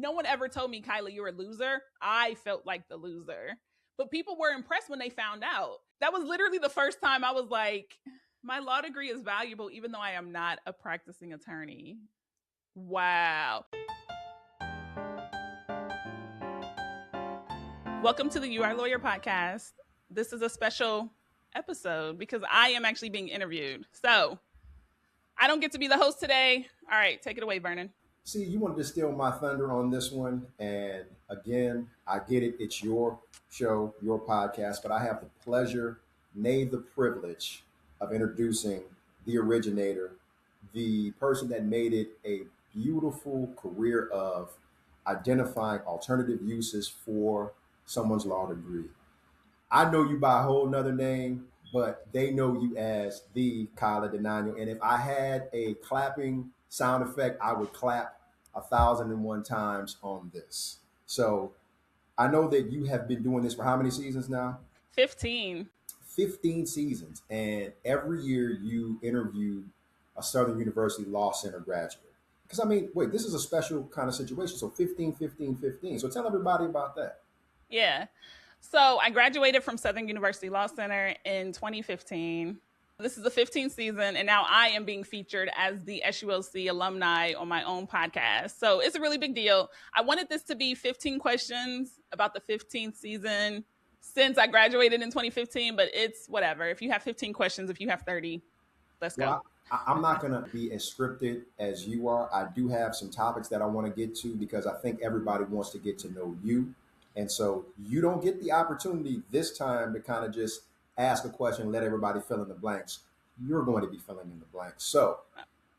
No one ever told me, Kyla, you're a loser. I felt like the loser. But people were impressed when they found out. That was literally the first time I was like, my law degree is valuable, even though I am not a practicing attorney. Wow. Welcome to the You Are Lawyer podcast. This is a special episode because I am actually being interviewed. So I don't get to be the host today. All right, take it away, Vernon. See, you wanted to steal my thunder on this one. And again, I get it. It's your show, your podcast, but I have the pleasure, nay, the privilege of introducing the originator, the person that made it a beautiful career of identifying alternative uses for someone's law degree. I know you by a whole nother name, but they know you as the Kyla Denanyoh. And if I had a clapping sound effect, I would clap 1,001 times on this. So I know that you have been doing this for how many seasons now? 15. 15 seasons. And every year you interview a Southern University Law Center graduate. Because I mean, wait, this is a special kind of situation. So 15, 15, 15. So tell everybody about that. Yeah. So I graduated from Southern University Law Center in 2015. This is the 15th season, and now I am being featured as the SULC alumni on my own podcast. So it's a really big deal. I wanted this to be 15 questions about the 15th season since I graduated in 2015, but it's whatever. If you have 15 questions, if you have 30, let's go. Well, I'm not going to be as scripted as you are. I do have some topics that I want to get to because I think everybody wants to get to know you. And so you don't get the opportunity this time to kind of just ask a question and let everybody fill in the blanks. You're going to be filling in the blanks. So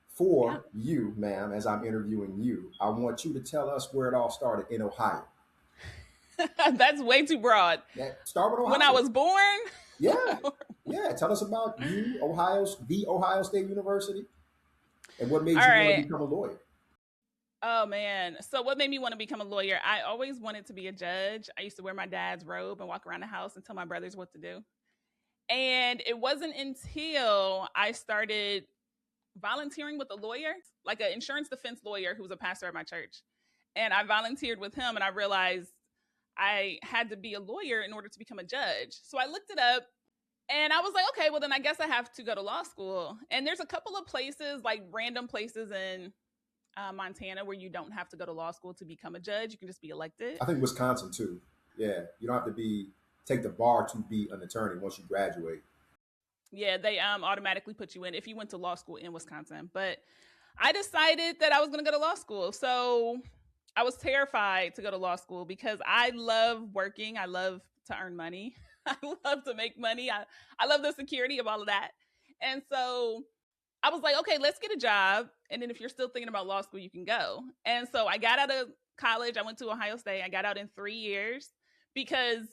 for you, ma'am, as I'm interviewing you, I want you to tell us where it all started in Ohio. That's way too broad. Start with Ohio. When I was born? Yeah. Tell us about you, the Ohio State University, and what made you All want right. to become a lawyer. Oh, man. So what made me want to become a lawyer? I always wanted to be a judge. I used to wear my dad's robe and walk around the house and tell my brothers what to do. And it wasn't until I started volunteering with a lawyer, like an insurance defense lawyer who was a pastor at my church. And I volunteered with him and I realized I had to be a lawyer in order to become a judge. So I looked it up and I was like, okay, well then I guess I have to go to law school. And there's a couple of places, like random places in Montana where you don't have to go to law school to become a judge. You can just be elected. I think Wisconsin too. Yeah, you don't have to take the bar to be an attorney once you graduate. Yeah, they automatically put you in if you went to law school in Wisconsin. But I decided that I was going to go to law school. So I was terrified to go to law school because I love working. I love to earn money. I love to make money. I love the security of all of that. And so I was like, okay, let's get a job. And then if you're still thinking about law school, you can go. And so I got out of college. I went to Ohio State. I got out in 3 years because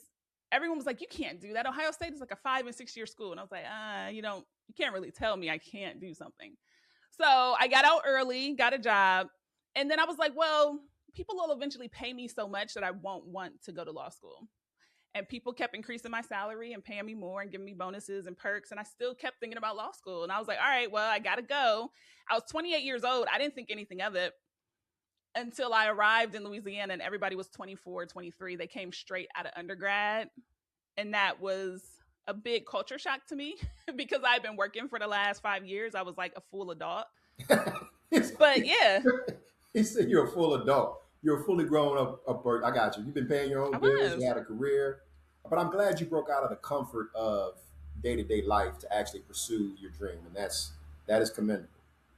everyone was like, you can't do that. Ohio State is like a 5 and 6 year school. And I was like, you can't really tell me I can't do something. So I got out early, got a job. And then I was like, well, people will eventually pay me so much that I won't want to go to law school. And people kept increasing my salary and paying me more and giving me bonuses and perks. And I still kept thinking about law school. And I was like, all right, well, I got to go. I was 28 years old. I didn't think anything of it until I arrived in Louisiana and everybody was 24, 23. They came straight out of undergrad. And that was a big culture shock to me because I've been working for the last 5 years. I was like a full adult. But yeah. He said you're a full adult. You're a fully grown up bird. I got you. You've been paying your own bills. You had a career. But I'm glad you broke out of the comfort of day-to-day life to actually pursue your dream. And that is commendable.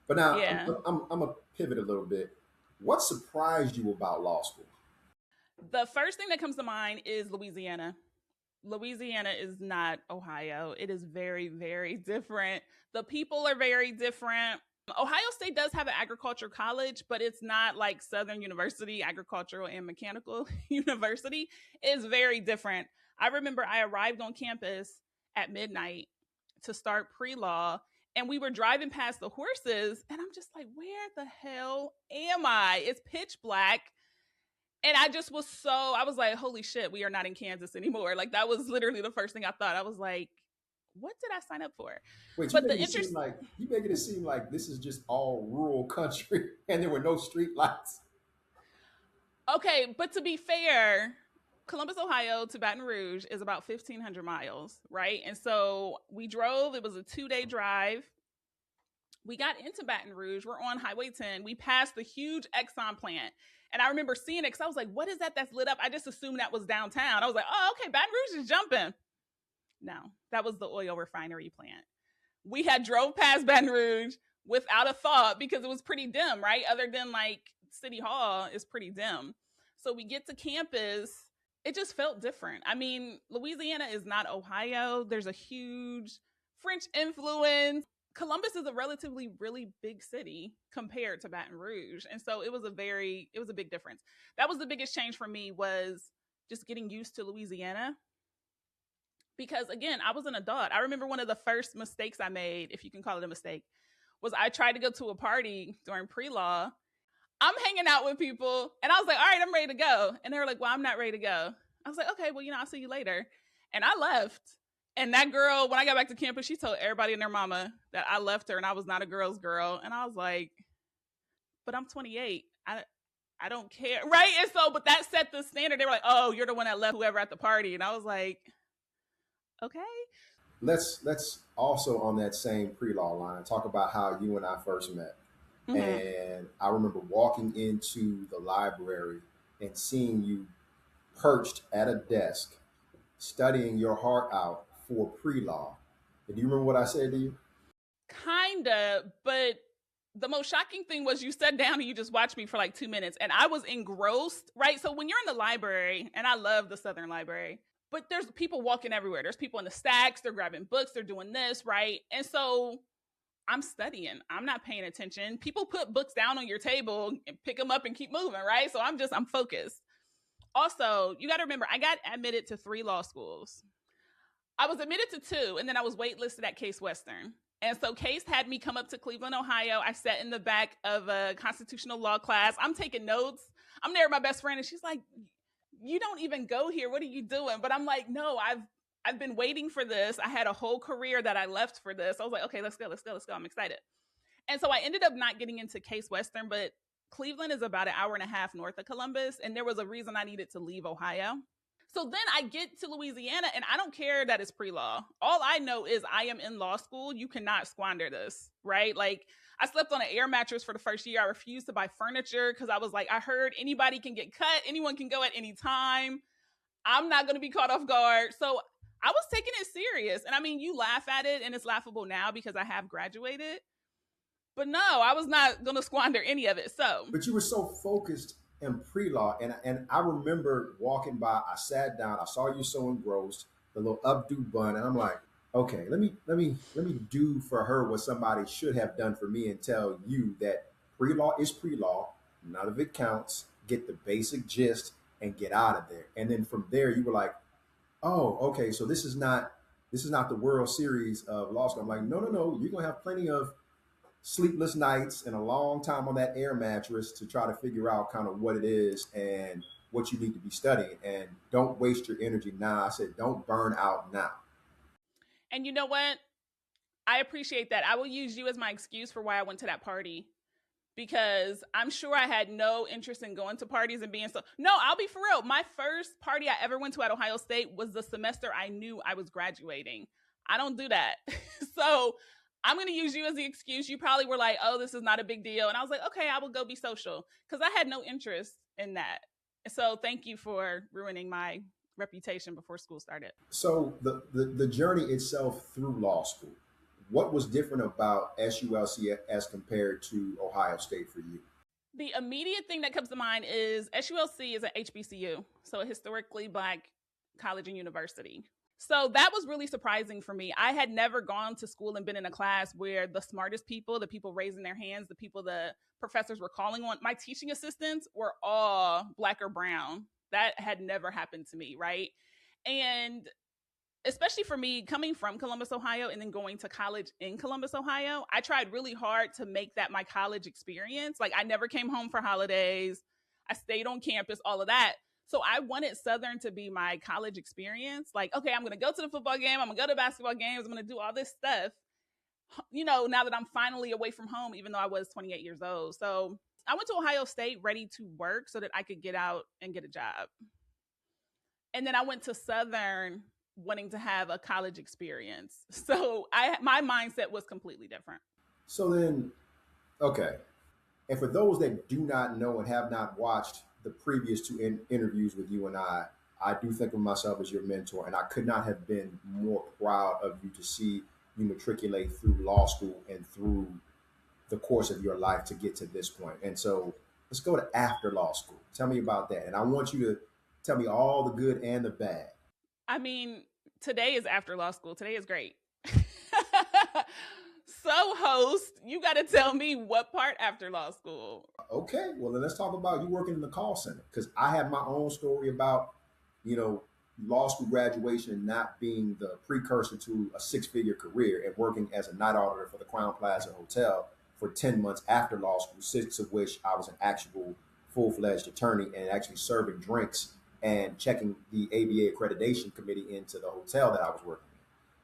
But now I'm going to pivot a little bit. What surprised you about law school? The first thing that comes to mind is Louisiana. Louisiana is not Ohio. It is very, very different. The people are very different. Ohio State does have an agriculture college, but it's not like Southern University, Agricultural and Mechanical University. It's very different. I remember I arrived on campus at midnight to start pre-law, and we were driving past the horses, and I'm just like, where the hell am I? It's pitch black. And I was like, holy shit, we are not in Kansas anymore. Like, that was literally the first thing I thought. I was like, what did I sign up for? Wait, you making it seem like this is just all rural country and there were no street lights. Okay, but to be fair, Columbus, Ohio to Baton Rouge is about 1,500 miles, right? And so we drove, it was a 2-day drive. We got into Baton Rouge. We're on Highway 10. We passed the huge Exxon plant. And I remember seeing it because I was like, what is that that's lit up? I just assumed that was downtown. I was like, oh, okay, Baton Rouge is jumping. No, that was the oil refinery plant. We had drove past Baton Rouge without a thought because it was pretty dim, right? Other than like City Hall is pretty dim. So we get to campus. It just felt different. I mean, Louisiana is not Ohio. There's a huge French influence. Columbus is a relatively really big city compared to Baton Rouge. And so it was a big difference. That was the biggest change for me, was just getting used to Louisiana. Because again, I was an adult. I remember one of the first mistakes I made, if you can call it a mistake, was I tried to go to a party during pre-law. I'm hanging out with people and I was like, all right, I'm ready to go. And they were like, well, I'm not ready to go. I was like, okay, well, I'll see you later. And I left. And that girl, when I got back to campus, she told everybody and their mama that I left her and I was not a girl's girl. And I was like, but I'm 28. I don't care. Right? And so, but that set the standard. They were like, oh, you're the one that left whoever at the party. And I was like, okay. Let's also on that same pre-law line talk about how you and I first met. Mm-hmm. And I remember walking into the library and seeing you perched at a desk studying your heart out for pre-law. And do you remember what I said to you? Kinda, but the most shocking thing was you sat down and you just watched me for like 2 minutes and I was engrossed, right? So when you're in the library, and I love the Southern Library, but there's people walking everywhere. There's people in the stacks, they're grabbing books, they're doing this, right? And so I'm studying. I'm not paying attention. People put books down on your table and pick them up and keep moving, right? So I'm focused. Also, you got to remember, I got admitted to 3 law schools. I was admitted to 2, and then I was waitlisted at Case Western. And so Case had me come up to Cleveland, Ohio. I sat in the back of a constitutional law class. I'm taking notes. I'm there with my best friend, and she's like, you don't even go here. What are you doing? But I'm like, no, I've been waiting for this. I had a whole career that I left for this. I was like, okay, let's go. I'm excited. And so I ended up not getting into Case Western, but Cleveland is about an hour and a half north of Columbus. And there was a reason I needed to leave Ohio. So then I get to Louisiana and I don't care that it's pre-law. All I know is I am in law school. You cannot squander this, right? Like I slept on an air mattress for the first year. I refused to buy furniture because I was like, I heard anybody can get cut. Anyone can go at any time. I'm not going to be caught off guard. So I was taking it serious. And I mean, you laugh at it and it's laughable now because I have graduated. But no, I was not going to squander any of it. So, but you were so focused in pre-law, and I remember walking by. I sat down. I saw you so engrossed, the little updo bun, and I'm like, okay, let me do for her what somebody should have done for me, and tell you that pre-law is pre-law. None of it counts. Get the basic gist and get out of there. And then from there, you were like, oh, okay, so this is not the World Series of law school. I'm like, no, you're gonna have plenty of sleepless nights and a long time on that air mattress to try to figure out kind of what it is and what you need to be studying. And don't waste your energy now. I said, don't burn out now. And you know what? I appreciate that. I will use you as my excuse for why I went to that party, because I'm sure I had no interest in going to parties and being so. No, I'll be for real. My first party I ever went to at Ohio State was the semester I knew I was graduating. I don't do that. So I'm going to use you as the excuse. You probably were like, oh, this is not a big deal. And I was like, okay, I will go be social, because I had no interest in that. So thank you for ruining my reputation before school started. So the journey itself through law school, what was different about SULC as compared to Ohio State for you? The immediate thing that comes to mind is SULC is an HBCU, so a historically Black college and university. So that was really surprising for me. I had never gone to school and been in a class where the smartest people, the people raising their hands, the people the professors were calling on, my teaching assistants were all Black or brown. That had never happened to me, right? And especially for me, coming from Columbus, Ohio, and then going to college in Columbus, Ohio, I tried really hard to make that my college experience. Like I never came home for holidays. I stayed on campus, all of that. So I wanted Southern to be my college experience. Like, okay, I'm going to go to the football game. I'm going to go to basketball games. I'm going to do all this stuff, now that I'm finally away from home, even though I was 28 years old. So I went to Ohio State ready to work so that I could get out and get a job. And then I went to Southern wanting to have a college experience. So my mindset was completely different. So then, okay. And for those that do not know and have not watched the previous two interviews with you and I do think of myself as your mentor, and I could not have been more proud of you to see you matriculate through law school and through the course of your life to get to this point. And so let's go to after law school. Tell me about that. And I want you to tell me all the good and the bad. I mean, today is after law school. Today is great. So, host, you got to tell me what part after law school. Okay, well, then let's talk about you working in the call center, because I have my own story about, law school graduation and not being the precursor to a six-figure career and working as a night auditor for the Crown Plaza Hotel for 10 months after law school, 6 of which I was an actual full-fledged attorney and actually serving drinks and checking the ABA accreditation committee into the hotel that I was working in.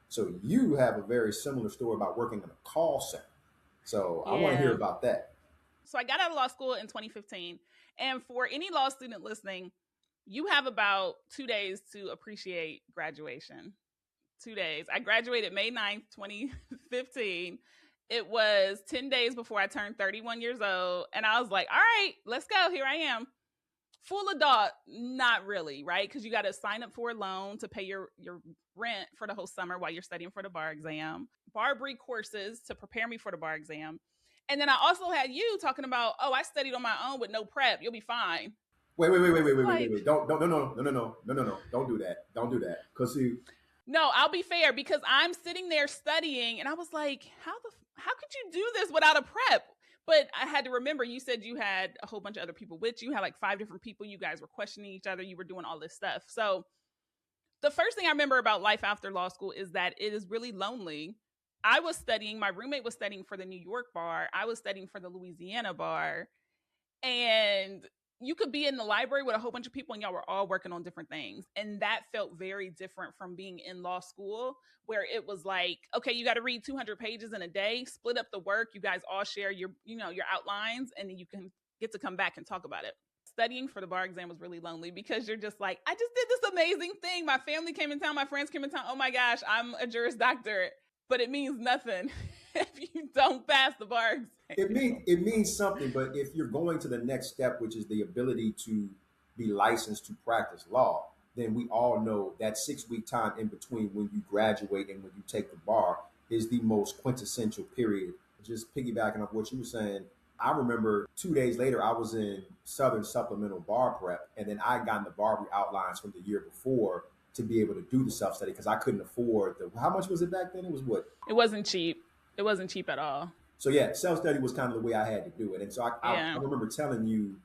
So you have a very similar story about working in a call center. So I want to hear about that. So I got out of law school in 2015. And for any law student listening, you have about 2 days to appreciate graduation. 2 days. I graduated May 9th, 2015. It was 10 days before I turned 31 years old. And I was like, all right, let's go. Here I am. Full adult, not really, right? Because you got to sign up for a loan to pay your rent for the whole summer while you're studying for the bar exam. Barbary courses to prepare me for the bar exam. And then I also had you talking about, oh, I studied on my own with no prep. You'll be fine. Wait. Don't do that. Don't do that. Because no, I'll be fair, because I'm sitting there studying and I was like, how could you do this without a prep? But I had to remember, you said you had a whole bunch of other people with you. You had like 5 different people. You guys were questioning each other. You were doing all this stuff. So the first thing I remember about life after law school is that it is really lonely. I was studying, my roommate was studying for the New York bar. I was studying for the Louisiana bar. And you could be in the library with a whole bunch of people and y'all were all working on different things. And that felt very different from being in law school, where it was like, okay, you got to read 200 pages in a day, split up the work. You guys all share your outlines, and then you can get to come back and talk about it. Studying for the bar exam was really lonely because you're just like, I just did this amazing thing. My family came in town. My friends came in town. Oh my gosh, I'm a Juris Doctor. But it means nothing if you don't pass the bar exam. It means something, but if you're going to the next step, which is the ability to be licensed to practice law, then we all know that 6-week time in between when you graduate and when you take the bar is the most quintessential period. Just piggybacking off what you were saying, I remember 2 days later, I was in Southern Supplemental Bar Prep, and then I got in the Barbary outlines from the year before to be able to do the self-study because I couldn't afford how much was it back then? It was what? It wasn't cheap. It wasn't cheap at all. So yeah, self-study was kind of the way I had to do it. And so I remember telling you,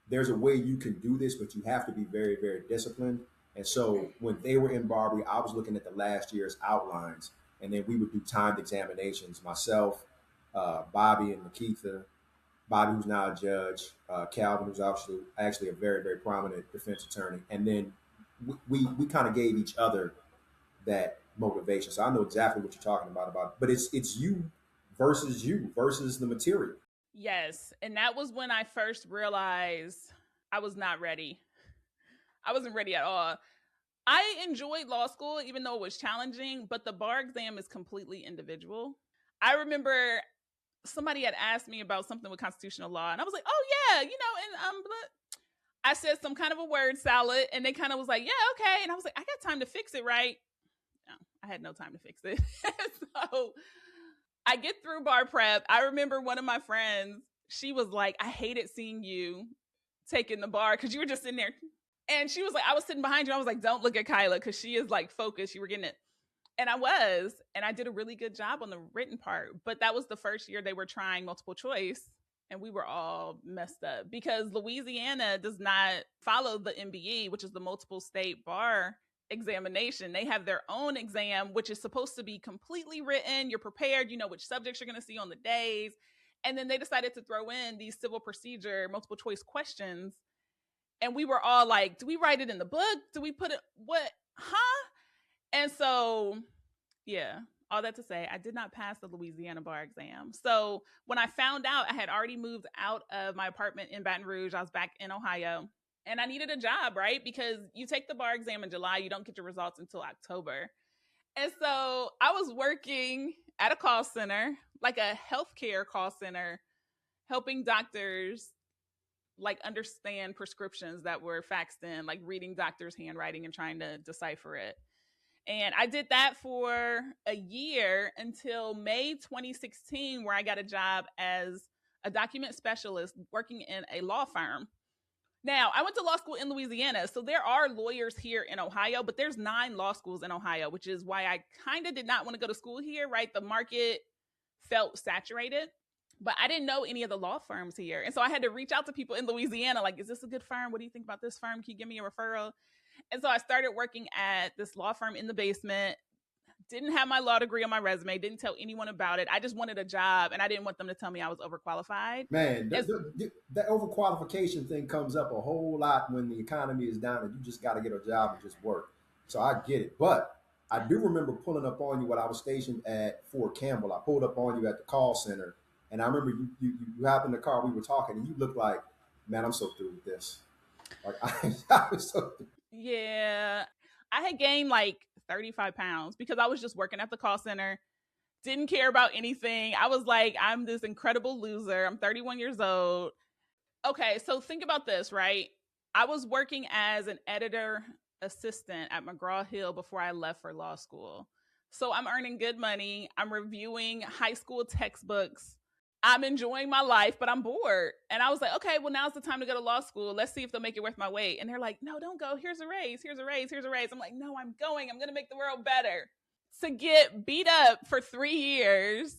there's a way you can do this, but you have to be very, very disciplined. And so when they were in Barbary, I was looking at the last year's outlines, and then we would do timed examinations, myself, Bobby and Makitha, Bobby, who's now a judge, Calvin, who's actually a very, very prominent defense attorney. And then we kind of gave each other that motivation. So I know exactly what you're talking about, but it's you versus the material. Yes. And that was when I first realized I was not ready. I wasn't ready at all. I enjoyed law school, even though it was challenging, but the bar exam is completely individual. I remember somebody had asked me about something with constitutional law, and I was like, oh yeah, and I said some kind of a word salad, and they kind of was like, yeah, okay. And I was like, I got time to fix it, right? No, I had no time to fix it. So I get through bar prep. I remember one of my friends, she was like, I hated seeing you taking the bar because you were just sitting there. And she was like, I was sitting behind you. I was like, don't look at Kyla because she is like focused. You were getting it. And I was, and I did a really good job on the written part. But that was the first year they were trying multiple choice. And we were all messed up because Louisiana does not follow the MBE, which is the multiple state bar examination. They have their own exam, which is supposed to be completely written. You're prepared. You know which subjects you're going to see on the days. And then they decided to throw in these civil procedure multiple choice questions. And we were all like, do we write it in the book? Do we put it? What? Huh? And so, yeah, all that to say, I did not pass the Louisiana bar exam. So when I found out, I had already moved out of my apartment in Baton Rouge. I was back in Ohio and I needed a job, right? Because you take the bar exam in July, you don't get your results until October. And so I was working at a call center, like a healthcare call center, helping doctors like understand prescriptions that were faxed in, like reading doctors' handwriting and trying to decipher it. And I did that for a year until May 2016, where I got a job as a document specialist working in a law firm. Now, I went to law school in Louisiana, so there are lawyers here in Ohio, but there's 9 law schools in Ohio, which is why I kind of did not want to go to school here, right? The market felt saturated, but I didn't know any of the law firms here. And so I had to reach out to people in Louisiana, like, is this a good firm? What do you think about this firm? Can you give me a referral? And so I started working at this law firm in the basement. Didn't have my law degree on my resume, didn't tell anyone about it. I just wanted a job and I didn't want them to tell me I was overqualified. Man, that overqualification thing comes up a whole lot when the economy is down and you just got to get a job and just work. So I get it. But I do remember pulling up on you when I was stationed at Fort Campbell. I pulled up on you at the call center. And I remember you hopped in the car, we were talking, and you looked like, man, I'm so through with this. Like, I was so through. Yeah. I had gained like 35 pounds because I was just working at the call center, didn't care about anything. I was like, I'm this incredible loser. I'm 31 years old. Okay, so think about this, right? I was working as an editor assistant at McGraw-Hill before I left for law school. So I'm earning good money. I'm reviewing high school textbooks. I'm enjoying my life, but I'm bored. And I was like, okay, well, now's the time to go to law school. Let's see if they'll make it worth my wait. And they're like, no, don't go. Here's a raise. Here's a raise. Here's a raise. I'm like, no, I'm going. I'm going to make the world better. To get beat up for 3 years,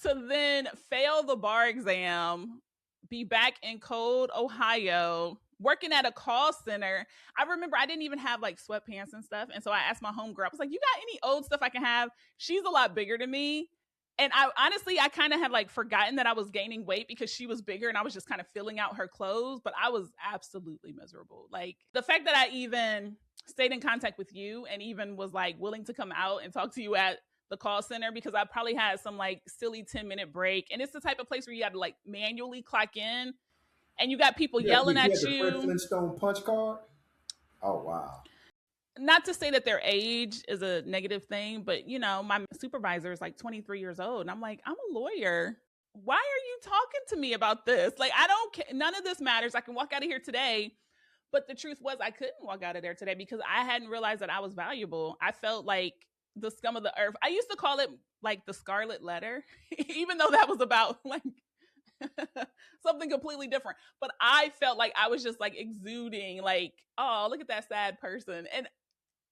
to then fail the bar exam, be back in cold Ohio, working at a call center. I remember I didn't even have like sweatpants and stuff. And so I asked my homegirl, I was like, you got any old stuff I can have? She's a lot bigger than me. And I honestly, I kind of had like forgotten that I was gaining weight because she was bigger and I was just kind of filling out her clothes, but I was absolutely miserable. Like the fact that I even stayed in contact with you and even was like willing to come out and talk to you at the call center, because I probably had some like silly 10-minute break. And it's the type of place where you had to like manually clock in and you got people yelling at you. you. The Fred Flintstone punch card? Oh, wow. Not to say that their age is a negative thing, but you know, my supervisor is like 23 years old. And I'm like, I'm a lawyer. Why are you talking to me about this? Like, I don't care. None of this matters. I can walk out of here today. But the truth was I couldn't walk out of there today because I hadn't realized that I was valuable. I felt like the scum of the earth. I used to call it like the scarlet letter, even though that was about like something completely different. But I felt like I was just like exuding like, oh, look at that sad person. And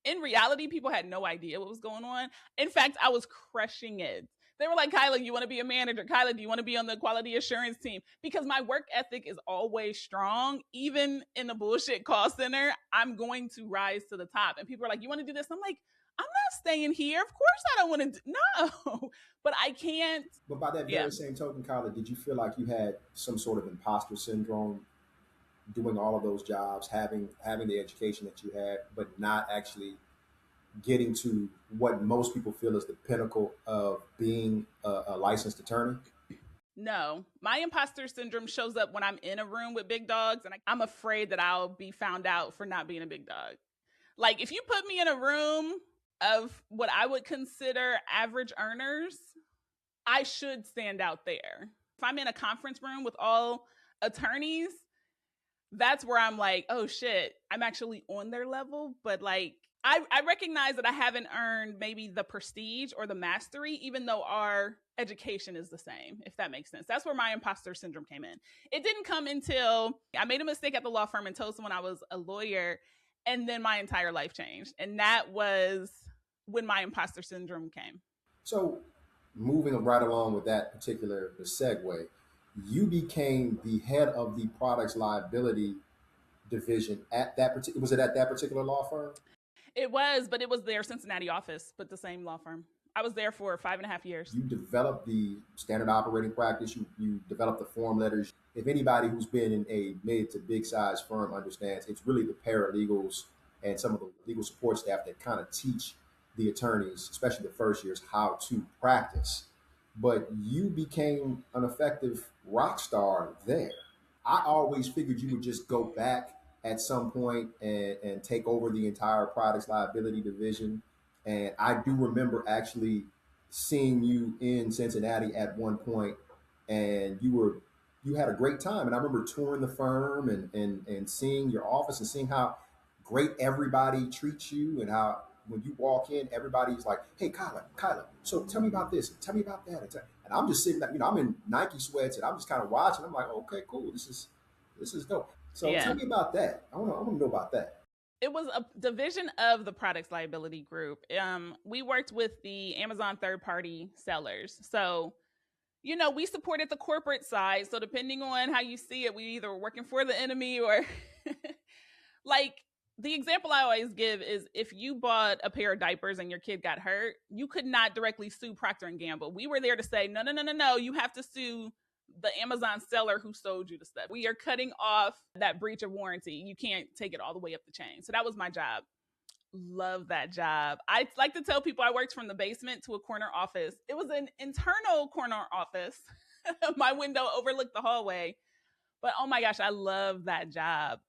in reality, people had no idea what was going on. In fact, I was crushing it. They were like, Kyla, you want to be a manager? Kyla, do you want to be on the quality assurance team? Because my work ethic is always strong. Even in the bullshit call center, I'm going to rise to the top. And people are like, you want to do this? I'm like, I'm not staying here. Of course I don't want to. No, but I can't. But by that very same token, Kyla, did you feel like you had some sort of imposter syndrome doing all of those jobs, having the education that you had, but not actually getting to what most people feel is the pinnacle of being a licensed attorney? No, my imposter syndrome shows up when I'm in a room with big dogs and I'm afraid that I'll be found out for not being a big dog. Like if you put me in a room of what I would consider average earners, I should stand out there. If I'm in a conference room with all attorneys, that's where I'm like, oh shit, I'm actually on their level. But like, I recognize that I haven't earned maybe the prestige or the mastery, even though our education is the same, if that makes sense. That's where my imposter syndrome came in. It didn't come until I made a mistake at the law firm and told someone I was a lawyer, and then my entire life changed. And that was when my imposter syndrome came. So moving right along with that particular segue, you became the head of the products liability division at that particular, was it at that particular law firm? It was, but it was their Cincinnati office, but the same law firm. I was there for 5.5 years. You developed the standard operating practice. You developed the form letters. If anybody who's been in a mid to big size firm understands, it's really the paralegals and some of the legal support staff that kind of teach the attorneys, especially the first years, how to practice. But you became an effective rock star there. I always figured you would just go back at some point and take over the entire products liability division. And I do remember actually seeing you in Cincinnati at one point, and you had a great time. And I remember touring the firm and seeing your office and seeing how great everybody treats you, and how when you walk in, everybody's like, "Hey, Kyla, so tell me about this, and tell me about that." And I'm just sitting there, I'm in Nike sweats, and I'm just kind of watching. I'm like, "Okay, cool. This is dope." So Yeah. tell me about that. I want to know about that. It was a division of the products liability group. We worked with the Amazon third party sellers. So, we supported the corporate side. So depending on how you see it, we either were working for the enemy or like the example I always give is if you bought a pair of diapers and your kid got hurt, you could not directly sue Procter and Gamble. We were there to say, no, no, no, no, no, you have to sue the Amazon seller who sold you the stuff. We are cutting off that breach of warranty. You can't take it all the way up the chain. So that was my job. Love that job. I like to tell people I worked from the basement to a corner office. It was an internal corner office. My window overlooked the hallway. But oh my gosh, I love that job.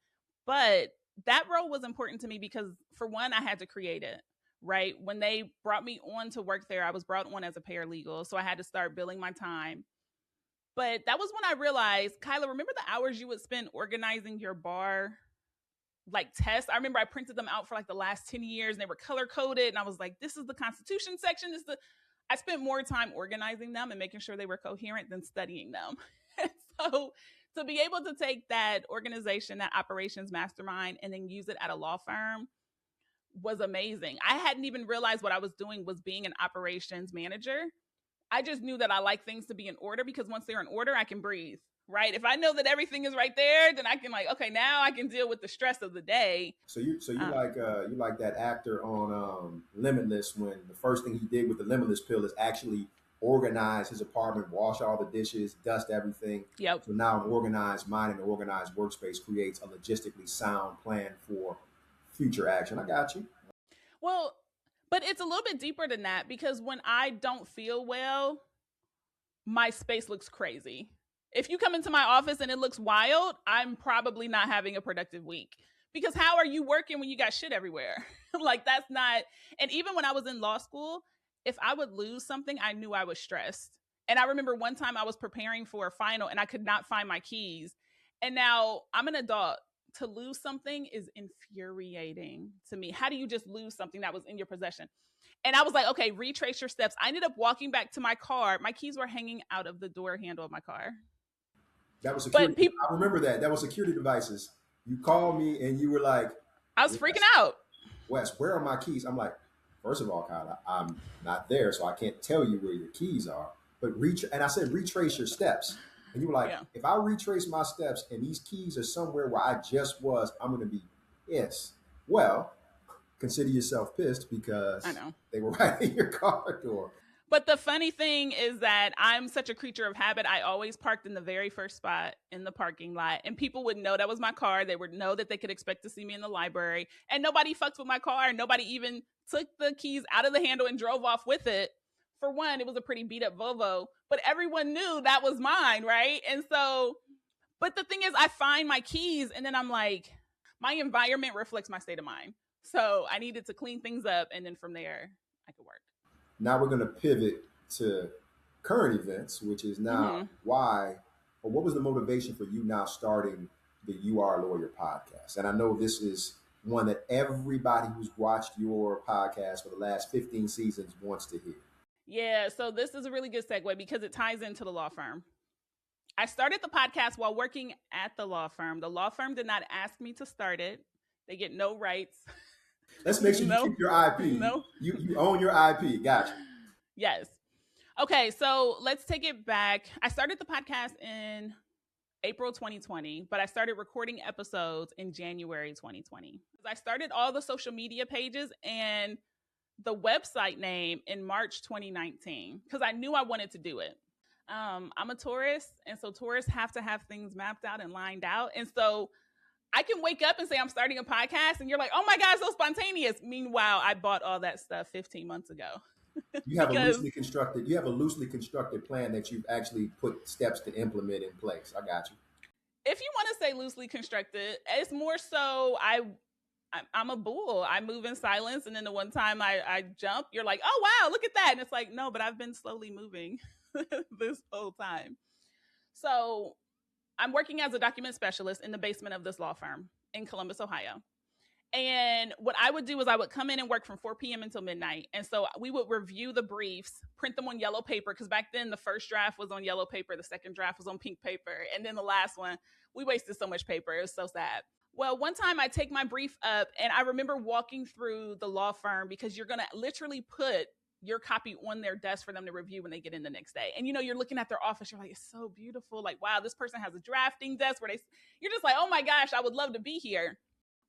But that role was important to me because, for one, I had to create it, right? When they brought me on to work there, I was brought on as a paralegal. So I had to start billing my time. But that was when I realized, Kyla, remember the hours you would spend organizing your bar like tests? I remember I printed them out for like the last 10 years and they were color coded. And I was like, this is the Constitution section. I spent more time organizing them and making sure they were coherent than studying them. So to be able to take that organization, that operations mastermind, and then use it at a law firm was amazing. I hadn't even realized what I was doing was being an operations manager. I just knew that I like things to be in order, because once they're in order, I can breathe, right? If I know that everything is right there, then I can okay, now I can deal with the stress of the day. So you like that actor on Limitless, when the first thing he did with the Limitless pill is actually organize his apartment, wash all the dishes, dust everything. Yep. So now an organized mind and an organized workspace creates a logistically sound plan for future action. I got you. Well, but it's a little bit deeper than that, because when I don't feel well, my space looks crazy. If you come into my office and it looks wild, I'm probably not having a productive week. Because how are you working when you got shit everywhere? Like, that's not. And even when I was in law school, if I would lose something, I knew I was stressed. And I remember one time I was preparing for a final and I could not find my keys. And now I'm an adult. To lose something is infuriating to me. How do you just lose something that was in your possession? And I was like, okay, retrace your steps. I ended up walking back to my car. My keys were hanging out of the door handle of my car. That was security. I remember that. That was security devices. You called me and you were like, I was freaking out. Wes, where are my keys? I'm like, first of all, Kyla, I'm not there, so I can't tell you where your keys are. But and I said, retrace your steps. And you were like, if I retrace my steps and these keys are somewhere where I just was, I'm going to be pissed. Well, consider yourself pissed, because I know they were right in your car door. But the funny thing is that I'm such a creature of habit. I always parked in the very first spot in the parking lot, and people would know that was my car. They would know that they could expect to see me in the library, and nobody fucked with my car. Nobody even took the keys out of the handle and drove off with it. For one, it was a pretty beat up Volvo, but everyone knew that was mine, right? And so, but the thing is, I find my keys and then I'm like, my environment reflects my state of mind. So I needed to clean things up, and then from there, I could work. Now we're going to pivot to current events, which is now why, or what was the motivation for you now starting the You Are a Lawyer podcast? And I know this is one that everybody who's watched your podcast for the last 15 seasons wants to hear. Yeah, so this is a really good segue because it ties into the law firm. I started the podcast while working at the law firm. The law firm did not ask me to start it. They get no rights. Let's make sure you keep your IP. No. You own your IP. Gotcha. Yes. Okay, so let's take it back. I started the podcast in April 2020, but I started recording episodes in January 2020. I started all the social media pages and the website name in March 2019 because I knew I wanted to do it. I'm a Taurus, and so Taurus have to have things mapped out and lined out. And so I can wake up and say I'm starting a podcast and you're like, oh my God, so spontaneous. Meanwhile, I bought all that stuff 15 months ago. You have Because a loosely constructed plan that you've actually put steps to implement in place. I got you. if you want to say loosely constructed, it's more so I'm a bull. I move in silence. And then the one time I jump, you're like, oh, wow, look at that. And it's like, no, but I've been slowly moving this whole time. So I'm working as a document specialist in the basement of this law firm in Columbus, Ohio. And what I would do is I would come in and work from 4 p.m. until midnight. And so we would review the briefs, print them on yellow paper, because back then the first draft was on yellow paper, the second draft was on pink paper. And then the last one, we wasted so much paper. It was so sad. Well, one time I take my brief up and I remember walking through the law firm because you're going to literally put your copy on their desk for them to review when they get in the next day. And, you're looking at their office. You're like, it's so beautiful. Like, wow, this person has a drafting desk where you're just like, oh my gosh, I would love to be here.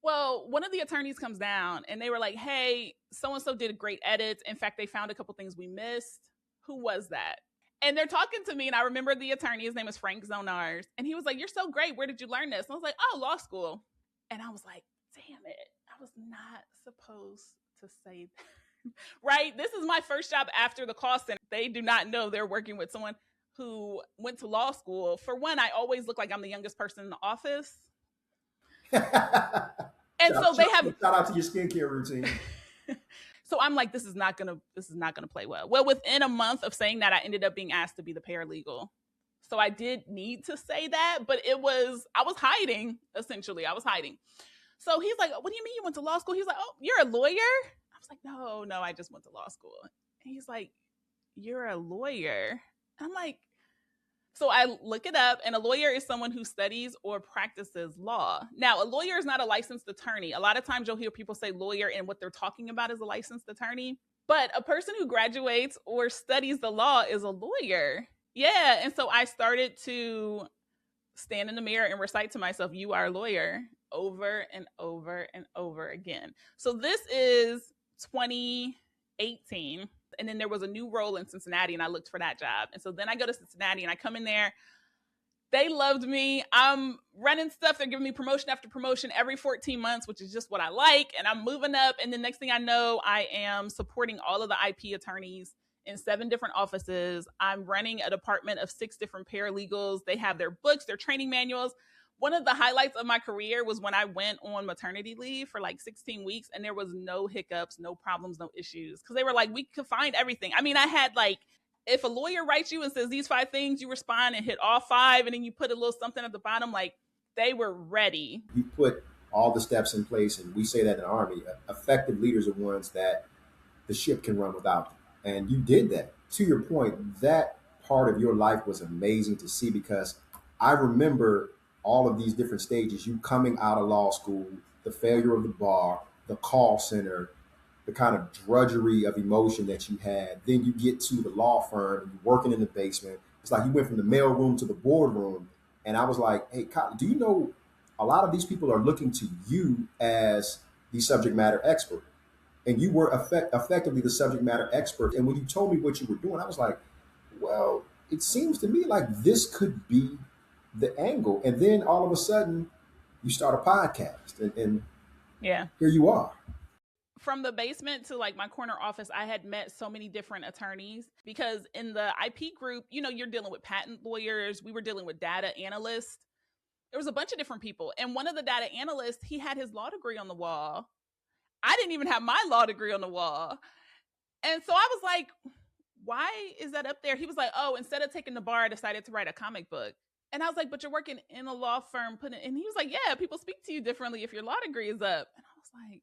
Well, one of the attorneys comes down and they were like, hey, so-and-so did great edits. In fact, they found a couple things we missed. Who was that? And they're talking to me. And I remember the attorney, his name is Frank Zonars. And he was like, you're so great. Where did you learn this? And I was like, oh, law school. And I was like, damn it. I was not supposed to say that. Right? This is my first job after the call center. They do not know they're working with someone who went to law school. For one, I always look like I'm the youngest person in the office. And so they have shout out to your skincare routine. So I'm like, this is not gonna play well. Well, within a month of saying that, I ended up being asked to be the paralegal. So I did need to say that, but I was hiding, essentially. I was hiding. So he's like, what do you mean you went to law school? He's like, oh, you're a lawyer? I was like, no, I just went to law school. And he's like, you're a lawyer? I'm like, so I look it up, and a lawyer is someone who studies or practices law. Now, a lawyer is not a licensed attorney. A lot of times you'll hear people say lawyer, and what they're talking about is a licensed attorney. But a person who graduates or studies the law is a lawyer. Yeah, and so I started to stand in the mirror and recite to myself, you are a lawyer, over and over and over again. So this is 2018. And then there was a new role in Cincinnati, and I looked for that job. And so then I go to Cincinnati, and I come in there. They loved me. I'm running stuff. They're giving me promotion after promotion every 14 months, which is just what I like. And I'm moving up. And the next thing I know, I am supporting all of the IP attorneys in 7 different offices. I'm running a department of 6 different paralegals. They have their books, their training manuals. One of the highlights of my career was when I went on maternity leave for like 16 weeks, and there was no hiccups, no problems, no issues. Because they were like, we could find everything. I mean, I had like, if a lawyer writes you and says these 5 things, you respond and hit all 5, and then you put a little something at the bottom, like they were ready. You put all the steps in place, and we say that in the Army, effective leaders are ones that the ship can run without them. And you did that. To your point, that part of your life was amazing to see, because I remember all of these different stages, you coming out of law school, the failure of the bar, the call center, the kind of drudgery of emotion that you had. Then you get to the law firm, and you're working in the basement. It's like you went from the mailroom to the boardroom. And I was like, hey, Kyla, do you know a lot of these people are looking to you as the subject matter expert? And you were effectively the subject matter expert. And when you told me what you were doing, I was like, well, it seems to me like this could be the angle. And then all of a sudden you start a podcast, and yeah, here you are. From the basement to like my corner office, I had met so many different attorneys, because in the IP group, you're dealing with patent lawyers. We were dealing with data analysts. There was a bunch of different people. And one of the data analysts, he had his law degree on the wall. I didn't even have my law degree on the wall. And so I was like, why is that up there? He was like, oh, instead of taking the bar, I decided to write a comic book. And I was like, but you're working in a law firm. And he was like, yeah, people speak to you differently if your law degree is up. And I was like,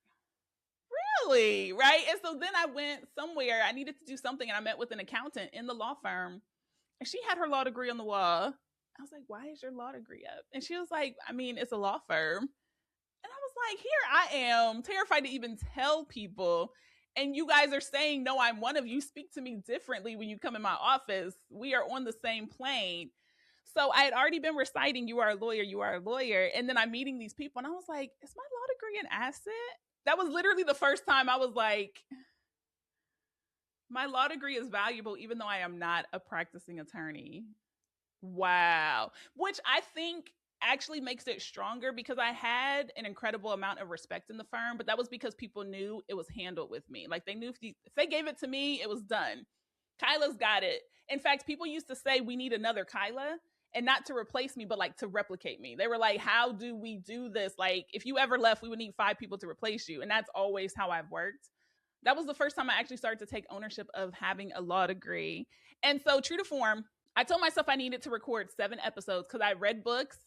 really? Right? And so then I went somewhere. I needed to do something. And I met with an accountant in the law firm. And she had her law degree on the wall. I was like, why is your law degree up? And she was like, I mean, it's a law firm. And I was like, here I am, terrified to even tell people. And you guys are saying, no, I'm one of you. Speak to me differently when you come in my office. We are on the same plane. So I had already been reciting, you are a lawyer, you are a lawyer. And then I'm meeting these people, and I was like, is my law degree an asset? That was literally the first time I was like, my law degree is valuable, even though I am not a practicing attorney. Wow. Which I think actually makes it stronger because I had an incredible amount of respect in the firm, but that was because people knew it was handled with me. Like they knew if they gave it to me, it was done. Kyla's got it. In fact, people used to say we need another Kyla, and not to replace me, but like to replicate me. They were like, how do we do this? Like if you ever left, we would need 5 people to replace you. And that's always how I've worked. That was the first time I actually started to take ownership of having a law degree. And so, true to form, I told myself I needed to record 7 episodes because I read books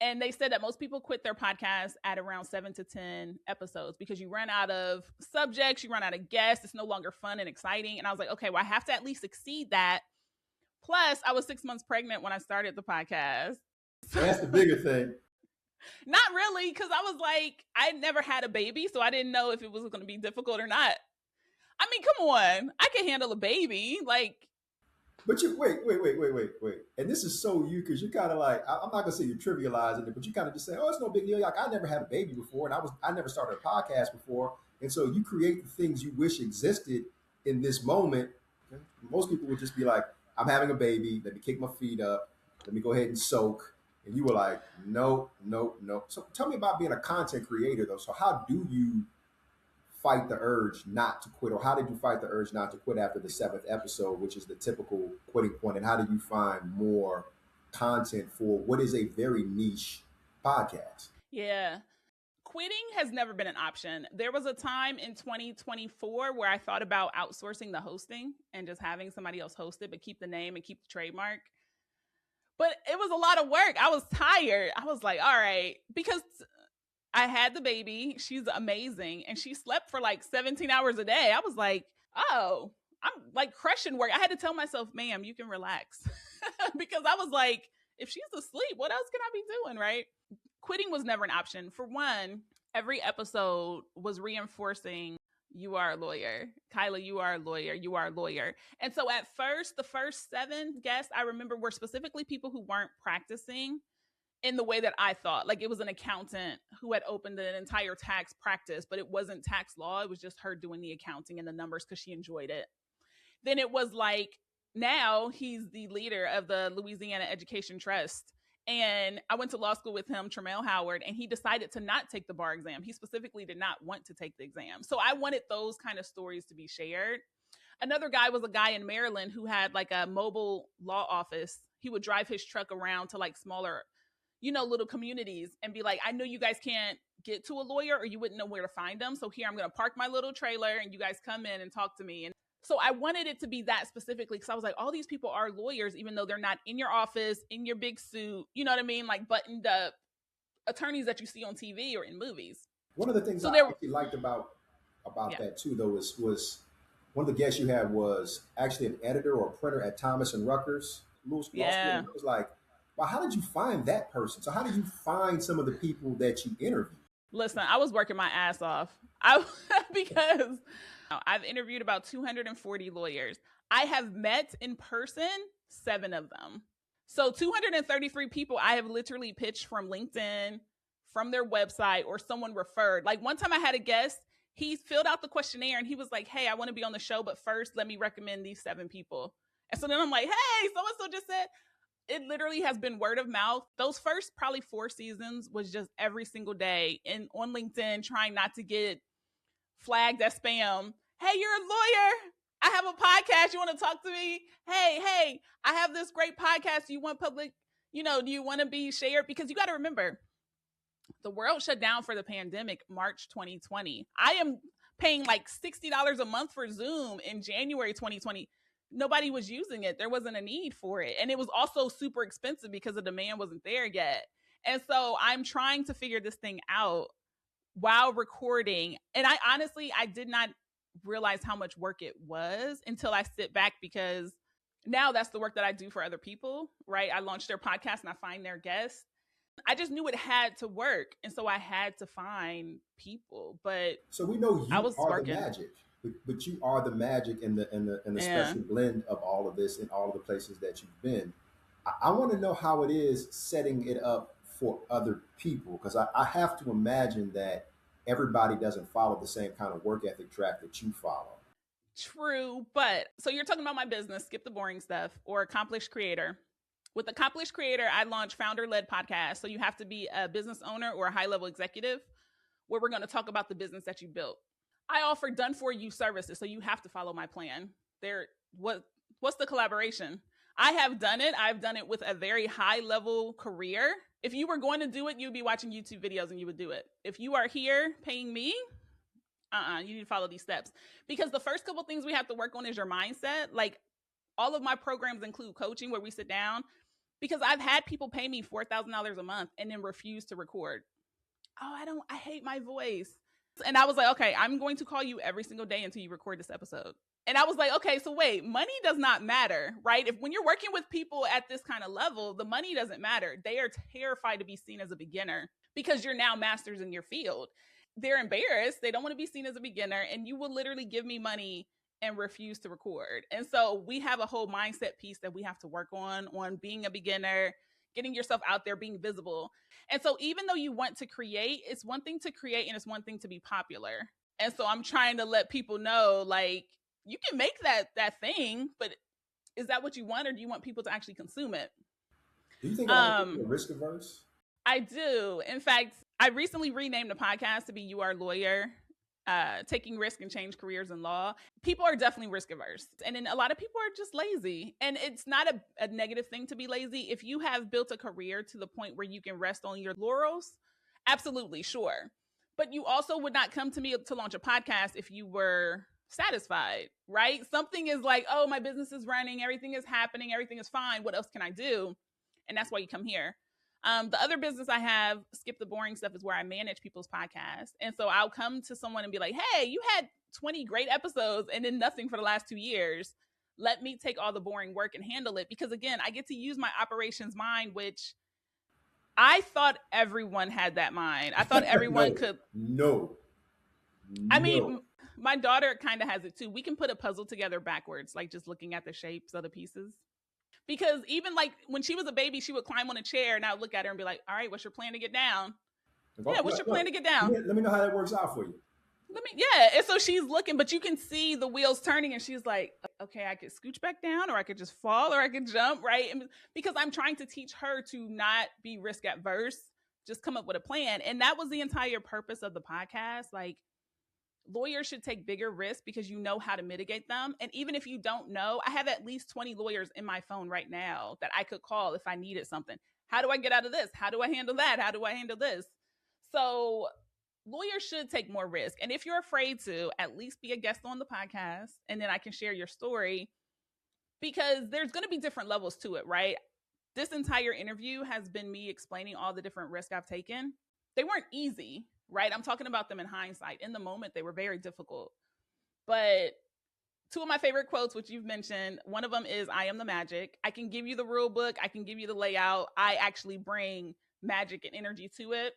and they said that most people quit their podcast at around 7 to 10 episodes because you run out of subjects, you run out of guests. It's no longer fun and exciting. And I was like, okay, well, I have to at least exceed that. Plus, I was 6 months pregnant when I started the podcast. That's the bigger thing. Not really, because I was like, I never had a baby, so I didn't know if it was going to be difficult or not. I mean, come on. I can handle a baby. Like, but you wait. And this is so you because you kind of like I'm not gonna say you're trivializing it, but you kind of just say, "Oh, it's no big deal." Like I never had a baby before, and I never started a podcast before, and so you create the things you wish existed in this moment. Okay? Most people would just be like, "I'm having a baby. Let me kick my feet up. Let me go ahead and soak." And you were like, "No, no, no." So tell me about being a content creator, though. So how do you fight the urge not to quit, or how did you fight the urge not to quit after the 7th episode, which is the typical quitting point, and how did you find more content for what is a very niche podcast? Yeah, quitting has never been an option. There was a time in 2024 where I thought about outsourcing the hosting and just having somebody else host it, but keep the name and keep the trademark. But it was a lot of work. I was tired. I was like, all right, because I had the baby. She's amazing. And she slept for like 17 hours a day. I was like, oh, I'm like crushing work. I had to tell myself, ma'am, you can relax. Because I was like, if she's asleep, what else can I be doing? Right. Quitting was never an option. For one, every episode was reinforcing you are a lawyer. Kyla, you are a lawyer. You are a lawyer. And so at first, the first 7 guests I remember were specifically people who weren't practicing in the way that I thought. Like it was an accountant who had opened an entire tax practice, but it wasn't tax law. It was just her doing the accounting and the numbers because she enjoyed it. Then it was like, now he's the leader of the Louisiana Education Trust. And I went to law school with him, Tremel Howard, and he decided to not take the bar exam. He specifically did not want to take the exam. So I wanted those kind of stories to be shared. Another guy was a guy in Maryland who had like a mobile law office. He would drive his truck around to like smaller, little communities and be like, I know you guys can't get to a lawyer or you wouldn't know where to find them. So here I'm going to park my little trailer and you guys come in and talk to me. And so I wanted it to be that specifically because I was like, all these people are lawyers, even though they're not in your office, in your big suit, you know what I mean? Like buttoned up attorneys that you see on TV or in movies. One of the things I actually liked about that too, though, was one of the guests you had was actually an editor or a printer at Thomas and Rutgers Law School. Yeah. And it was like, well, how did you find that person? So how did you find some of the people that you interviewed? Listen, I was working my ass off. Because I've interviewed about 240 lawyers. I have met in person 7 of them. So 233 people I have literally pitched from LinkedIn, from their website, or someone referred. Like one time I had a guest, he filled out the questionnaire and he was like, hey, I want to be on the show, but first let me recommend these 7 people. And so then I'm like, hey, so-and-so just said. It literally has been word of mouth. Those first probably 4 seasons was just every single day on LinkedIn, trying not to get flagged as spam. Hey, you're a lawyer. I have a podcast. You want to talk to me? Hey, I have this great podcast. Do you want public, do you want to be shared? Because you got to remember, the world shut down for the pandemic March 2020. I am paying like $60 a month for Zoom in January 2020. Nobody was using it. There wasn't a need for it. And it was also super expensive because the demand wasn't there yet. And so I'm trying to figure this thing out while recording. And I did not realize how much work it was until I sit back, because now that's the work that I do for other people, right? I launch their podcast and I find their guests. I just knew it had to work. And so I had to find people. But so we know you are the magic. But you are the magic and the special blend of all of this in all of the places that you've been. I want to know how it is setting it up for other people, because I have to imagine that everybody doesn't follow the same kind of work ethic track that you follow. True, but so you're talking about my business, skip the boring stuff, or accomplished creator. With Accomplished Creator, I launched founder-led podcasts. So you have to be a business owner or a high-level executive where we're going to talk about the business that you built. I offer done-for-you services, so you have to follow my plan. What's the collaboration? I have done it. I've done it with a very high-level career. If you were going to do it, you'd be watching YouTube videos and you would do it. If you are here paying me, you need to follow these steps. Because the first couple things we have to work on is your mindset. Like, all of my programs include coaching where we sit down, because I've had people pay me $4,000 a month and then refuse to record. Oh, I hate my voice. And I was like, okay, I'm going to call you every single day until you record this episode. And I was like, okay, so wait, money does not matter, right? When you're working with people at this kind of level, the money doesn't matter. They are terrified to be seen as a beginner because you're now masters in your field. They're embarrassed. They don't want to be seen as a beginner. And you will literally give me money and refuse to record. And so we have a whole mindset piece that we have to work on being a beginner, getting yourself out there, being visible. And so even though you want to create, it's one thing to create and it's one thing to be popular. And so I'm trying to let people know, like, you can make that thing, but is that what you want, or do you want people to actually consume it? Do you think I'm risk averse? I do. In fact, I recently renamed the podcast to be You Are Lawyer, Taking Risk and Change Careers in Law. People are definitely risk averse. And then a lot of people are just lazy. And it's not a negative thing to be lazy. If you have built a career to the point where you can rest on your laurels, absolutely, sure. But you also would not come to me to launch a podcast if you were satisfied, right? Something is like, oh, my business is running, everything is happening, everything is fine. What else can I do? And that's why you come here. The other business I have, Skip the Boring Stuff, is where I manage people's podcasts. And so I'll come to someone and be like, hey, you had 20 great episodes and then nothing for the last 2 years. Let me take all the boring work and handle it. Because again, I get to use my operations mind, which I thought everyone had that mind. I thought everyone could. No. I mean, my daughter kind of has it too. We can put a puzzle together backwards, like just looking at the shapes of the pieces. Because even like when she was a baby, she would climb on a chair and I would look at her and be like, all right, what's your plan to get down? What's your plan to get down? Let me know how that works out for you. And so she's looking, but you can see the wheels turning and she's like, okay, I could scooch back down, or I could just fall, or I could jump, right? And because I'm trying to teach her to not be risk adverse, just come up with a plan. And that was the entire purpose of the podcast. Like, lawyers should take bigger risks because you know how to mitigate them. And even if you don't know, I have at least 20 lawyers in my phone right now that I could call if I needed something. How do I get out of this? How do I handle that? How do I handle this? So lawyers should take more risk. And if you're afraid to, at least be a guest on the podcast, and then I can share your story, because there's going to be different levels to it, right? This entire interview has been me explaining all the different risks I've taken. They weren't easy, right? I'm talking about them in hindsight. In the moment, they were very difficult. But two of my favorite quotes, which you've mentioned, one of them is, I am the magic. I can give you the rule book. I can give you the layout. I actually bring magic and energy to it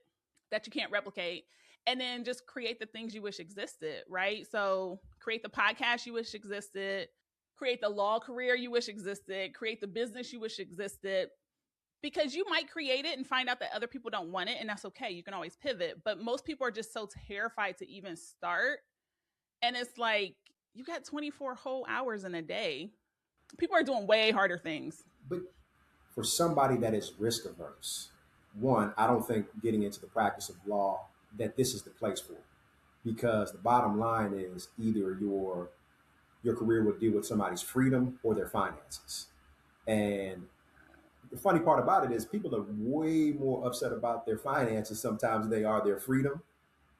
that you can't replicate. And then just create the things you wish existed, right? So create the podcast you wish existed, create the law career you wish existed, create the business you wish existed. Because you might create it and find out that other people don't want it, and that's okay. You can always pivot. But most people are just so terrified to even start. And it's like, you got 24 whole hours in a day. People are doing way harder things. But for somebody that is risk averse, one, I don't think getting into the practice of law, that this is the place for it. Because the bottom line is either your career will deal with somebody's freedom or their finances. And the funny part about it is people are way more upset about their finances sometimes than they are their freedom.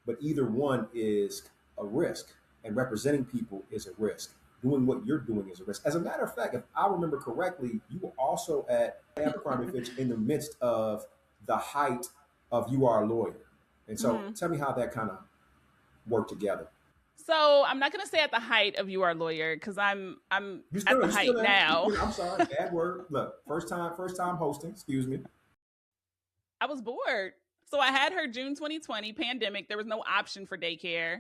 But either one is a risk, and representing people is a risk. Doing what you're doing is a risk. As a matter of fact, if I remember correctly, you were also at Abercrombie Fitch in the midst of the height of You Are a Lawyer. And so tell me how that kind of worked together. So I'm not going to say at the height of You Are a Lawyer, because I'm at the height now. I'm sorry, bad word. Look, first time hosting, excuse me. I was bored. So I had her June 2020, pandemic. There was no option for daycare.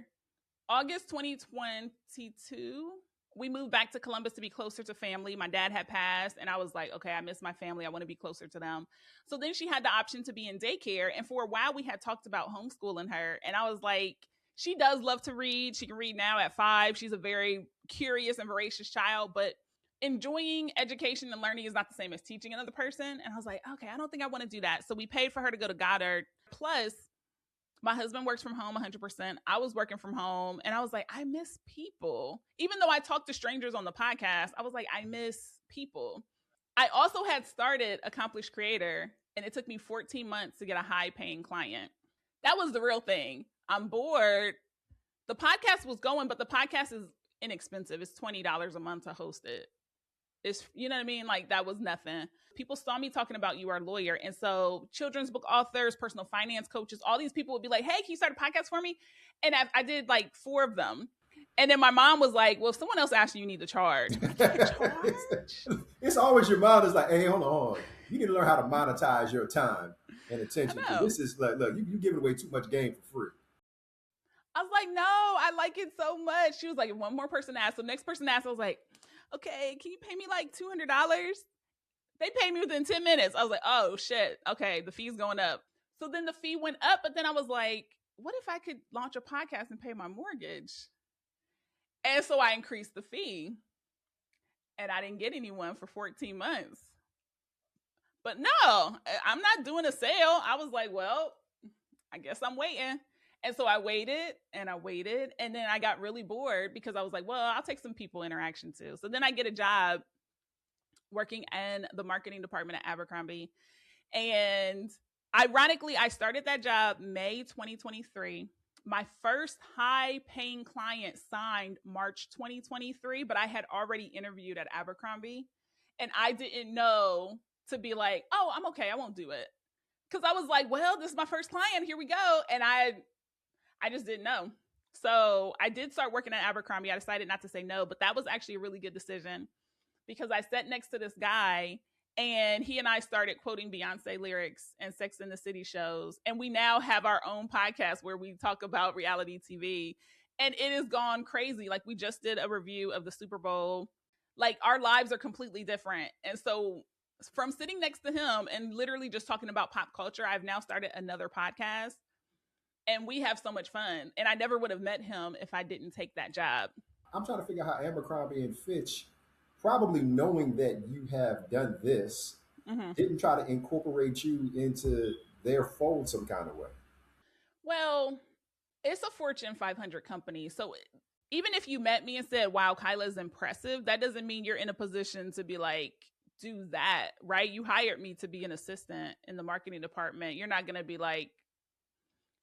August 2022, we moved back to Columbus to be closer to family. My dad had passed, and I was like, okay, I miss my family. I want to be closer to them. So then she had the option to be in daycare. And for a while, we had talked about homeschooling her. And I was like, she does love to read. She can read now at 5. She's a very curious and voracious child. But enjoying education and learning is not the same as teaching another person. And I was like, okay, I don't think I want to do that. So we paid for her to go to Goddard. Plus, my husband works from home 100%. I was working from home. And I was like, I miss people. Even though I talk to strangers on the podcast, I was like, I miss people. I also had started Accomplished Creator, and it took me 14 months to get a high paying client. That was the real thing. I'm bored. The podcast was going, but the podcast is inexpensive. It's $20 a month to host it. It's, you know what I mean? Like, that was nothing. People saw me talking about You Are a Lawyer. And so children's book authors, personal finance coaches, all these people would be like, hey, can you start a podcast for me? And I did like 4 of them. And then my mom was like, well, if someone else asks you, you need to charge. I can't charge. It's always your mom is like, hey, hold on. You need to learn how to monetize your time and attention. This is like, look, you giving away too much game for free. I was like, no, I like it so much. She was like, one more person asked. So next person asked, I was like, okay, can you pay me like $200? They paid me within 10 minutes. I was like, oh shit. Okay, the fee's going up. So then the fee went up, but then I was like, what if I could launch a podcast and pay my mortgage? And so I increased the fee, and I didn't get anyone for 14 months. But no, I'm not doing a sale. I was like, well, I guess I'm waiting. And so I waited and I waited. And then I got really bored because I was like, well, I'll take some people interaction too. So then I get a job working in the marketing department at Abercrombie. And ironically, I started that job May 2023. My first high paying client signed March 2023, but I had already interviewed at Abercrombie. And I didn't know to be like, oh, I'm okay, I won't do it. Because I was like, well, this is my first client, here we go. And I just didn't know. So I did start working at Abercrombie. I decided not to say no, but that was actually a really good decision because I sat next to this guy and he and I started quoting Beyonce lyrics and Sex and the City shows. And we now have our own podcast where we talk about reality TV. And it has gone crazy. Like, we just did a review of the Super Bowl. Like, our lives are completely different. And so from sitting next to him and literally just talking about pop culture, I've now started another podcast. And we have so much fun. And I never would have met him if I didn't take that job. I'm trying to figure out how Abercrombie and Fitch, probably knowing that you have done this, didn't try to incorporate you into their fold some kind of way. Well, it's a Fortune 500 company. So even if you met me and said, wow, Kyla's impressive, that doesn't mean you're in a position to be like, do that, right? You hired me to be an assistant in the marketing department. You're not going to be like,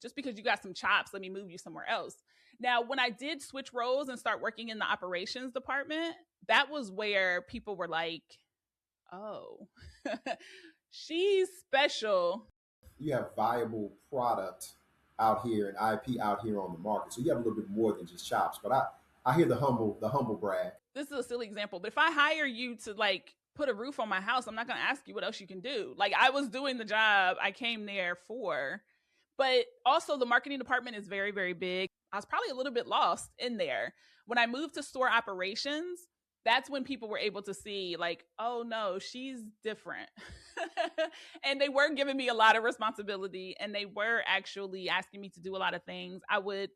just because you got some chops, let me move you somewhere else. Now, when I did switch roles and start working in the operations department, that was where people were like, oh, she's special. You have viable product out here and IP out here on the market. So you have a little bit more than just chops. But I hear the humble brag. This is a silly example, but if I hire you to like put a roof on my house, I'm not going to ask you what else you can do. Like, I was doing the job I came there for. But also the marketing department is very, very big. I was probably a little bit lost in there. When I moved to store operations, that's when people were able to see like, oh no, she's different. And they were giving me a lot of responsibility and they were actually asking me to do a lot of things. I would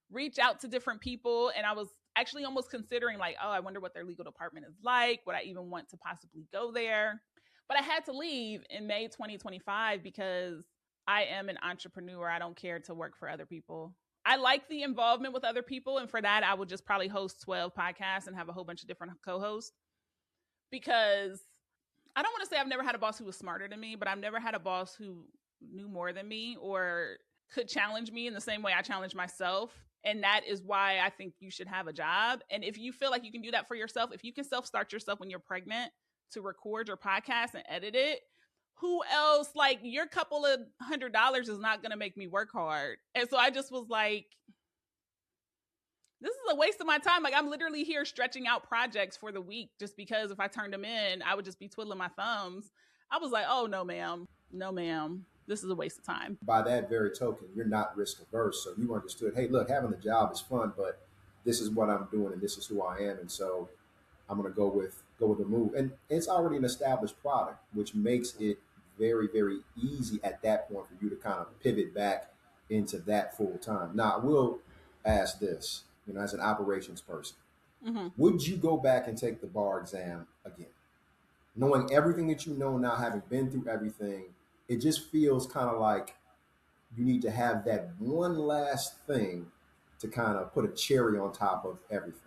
reach out to different people and I was actually almost considering like, oh, I wonder what their legal department is like. Would I even want to possibly go there? But I had to leave in May 2025 because I am an entrepreneur. I don't care to work for other people. I like the involvement with other people. And for that, I would just probably host 12 podcasts and have a whole bunch of different co-hosts. Because I don't want to say I've never had a boss who was smarter than me, but I've never had a boss who knew more than me or could challenge me in the same way I challenge myself. And that is why I think you should have a job. And if you feel like you can do that for yourself, if you can self-start yourself when you're pregnant to record your podcast and edit it, who else, like your couple of $100 is not going to make me work hard. And so I just was like, this is a waste of my time. Like, I'm literally here stretching out projects for the week just because if I turned them in, I would just be twiddling my thumbs. I was like, oh, no, ma'am. No, ma'am. This is a waste of time. By that very token, you're not risk averse. So you understood, hey, look, having the job is fun, but this is what I'm doing and this is who I am. And so I'm going to go with the move. And it's already an established product, which makes it very, very easy at that point for you to kind of pivot back into that full time. Now, I will ask this, as an operations person, Mm-hmm. Would you go back and take the bar exam again? Knowing everything that you know now, having been through everything, it just feels kind of like you need to have that one last thing to kind of put a cherry on top of everything.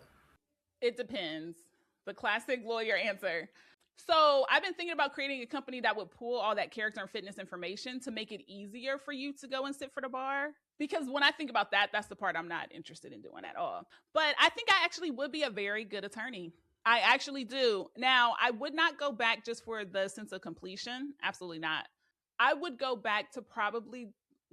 It depends. The classic lawyer answer. So I've been thinking about creating a company that would pull all that character and fitness information to make it easier for you to go and sit for the bar. Because when I think about that, that's the part I'm not interested in doing at all. But I think I actually would be a very good attorney. I actually do. Now, I would not go back just for the sense of completion. Absolutely not. I would go back to probably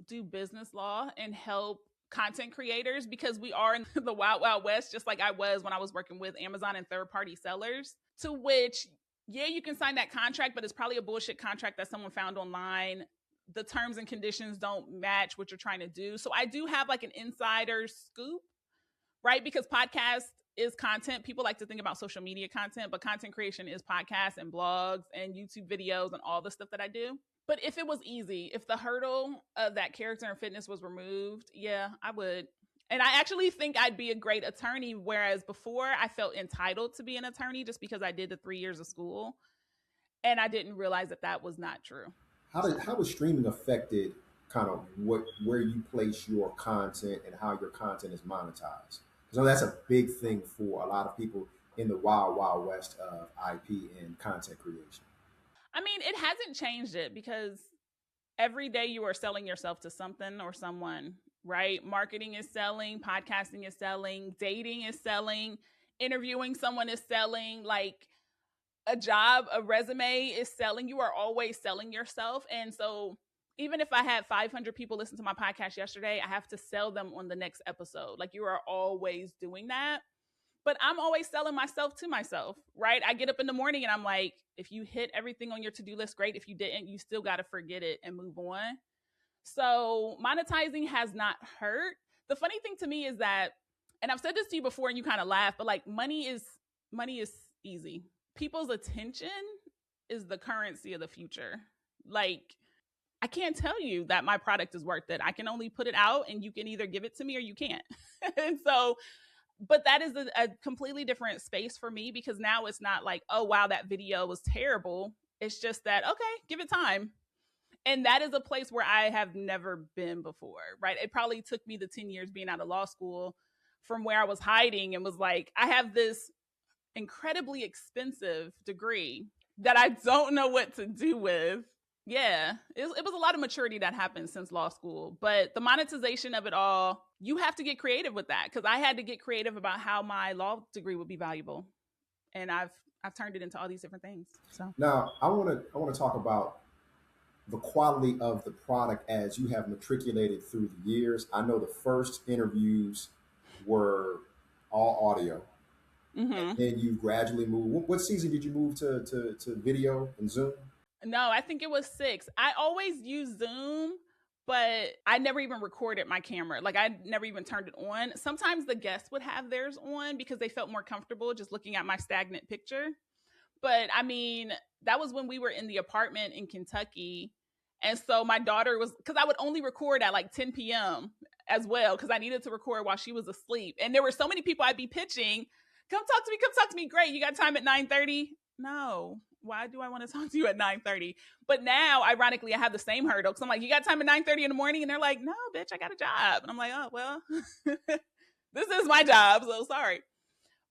do business law and help content creators because we are in the wild, wild west, just like I was when I was working with Amazon and third party sellers, to which, yeah, you can sign that contract, but it's probably a bullshit contract that someone found online. The terms and conditions don't match what you're trying to do. So I do have like an insider scoop, right? Because podcast is content. People like to think about social media content, but content creation is podcasts and blogs and YouTube videos and all the stuff that I do. But if it was easy, if the hurdle of that character and fitness was removed, yeah, I would. And I actually think I'd be a great attorney, whereas before I felt entitled to be an attorney just because I did the 3 years of school. And I didn't realize that that was not true. How has streaming affected kind of where you place your content and how your content is monetized? Because I know that's a big thing for a lot of people in the wild, wild west of IP and content creation. I mean, it hasn't changed it because every day you are selling yourself to something or someone, right? Marketing is selling, podcasting is selling, dating is selling, interviewing someone is selling, like a job, a resume is selling. You are always selling yourself. And so even if I had 500 people listen to my podcast yesterday, I have to sell them on the next episode. Like you are always doing that. But I'm always selling myself to myself, right? I get up in the morning and I'm like, if you hit everything on your to-do list, great. If you didn't, you still got to forget it and move on. So monetizing has not hurt. The funny thing to me is that, and I've said this to you before and you kind of laugh, but like money is easy. People's attention is the currency of the future. Like I can't tell you that my product is worth it. I can only put it out and you can either give it to me or you can't. And so but that is a completely different space for me because now it's not like, oh, wow, that video was terrible. It's just that, okay, give it time. And that is a place where I have never been before, right? It probably took me the 10 years being out of law school from where I was hiding and was like, I have this incredibly expensive degree that I don't know what to do with. Yeah, it was a lot of maturity that happened since law school, but the monetization of it all, you have to get creative with that because I had to get creative about how my law degree would be valuable, and I've turned it into all these different things. So Now, I want to talk about the quality of the product as you have matriculated through the years. I know the first interviews were all audio. mm-hmm. Then you gradually move. What season did you move to video and Zoom? No, I think it was 6. I always use Zoom, but I never even recorded my camera. Like I never even turned it on. Sometimes the guests would have theirs on because they felt more comfortable just looking at my stagnant picture. But I mean, that was when we were in the apartment in Kentucky. And so my daughter was, because I would only record at like 10 p.m. as well, because I needed to record while she was asleep. And there were so many people I'd be pitching, come talk to me. Great. You got time at 9:30? No. Why do I want to talk to you at 9:30? But now, ironically, I have the same hurdle. Because I'm like, you got time at 9:30 in the morning? And they're like, no, bitch, I got a job. And I'm like, oh, well, this is my job. So sorry.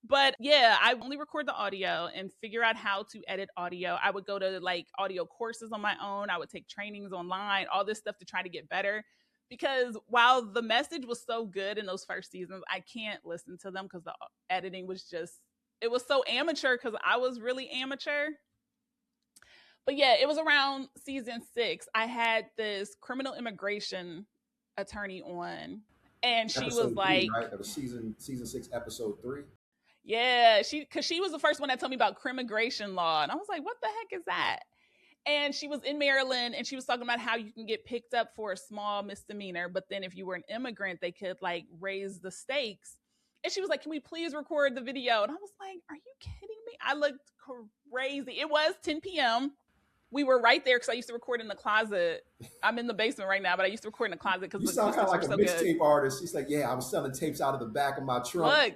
But yeah, I only record the audio and figure out how to edit audio. I would go to like audio courses on my own. I would take trainings online, all this stuff to try to get better. Because while the message was so good in those first seasons, I can't listen to them because the editing was just, it was so amateur because I was really amateur. But yeah, it was around season 6. I had this criminal immigration attorney on, and she Episode was like, 3, right? That was season 6, episode 3. yeah, because she was the first one that told me about crimmigration law, and I was like, what the heck is that? And she was in Maryland, and she was talking about how you can get picked up for a small misdemeanor, but then if you were an immigrant, they could like raise the stakes. And she was like, can we please record the video? And I was like, are you kidding me? I looked crazy. It was 10 p.m. We were right there because I used to record in the closet. I'm in the basement right now, but I used to record in the closet because you the sound kind of like a so mixtape artist. She's like, yeah, I was selling tapes out of the back of my trunk. Look,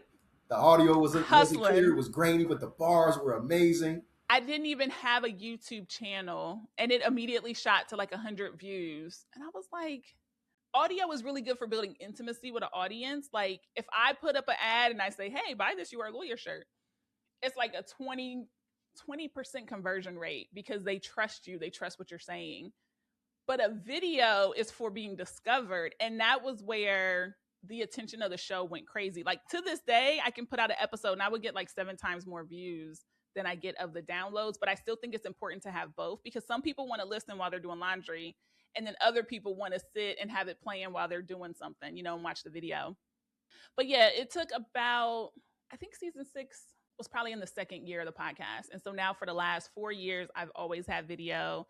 The audio wasn't clear, it hustling. was grainy, but the bars were amazing. I didn't even have a YouTube channel, and it immediately shot to like 100 views. And I was like, audio is really good for building intimacy with an audience. Like, if I put up an ad and I say, hey, buy this You Are a Lawyer shirt, it's like a 20% conversion rate because they trust you, they trust what you're saying. But a video is for being discovered. And that was where the attention of the show went crazy. Like, to this day, I can put out an episode and I would get like 7 times more views than I get of the downloads. But I still think it's important to have both, because some people want to listen while they're doing laundry, and then other people want to sit and have it playing while they're doing something, and watch the video. But yeah, it took about, I think season 6 was probably in the second year of the podcast. And so now for the last 4 years, I've always had video.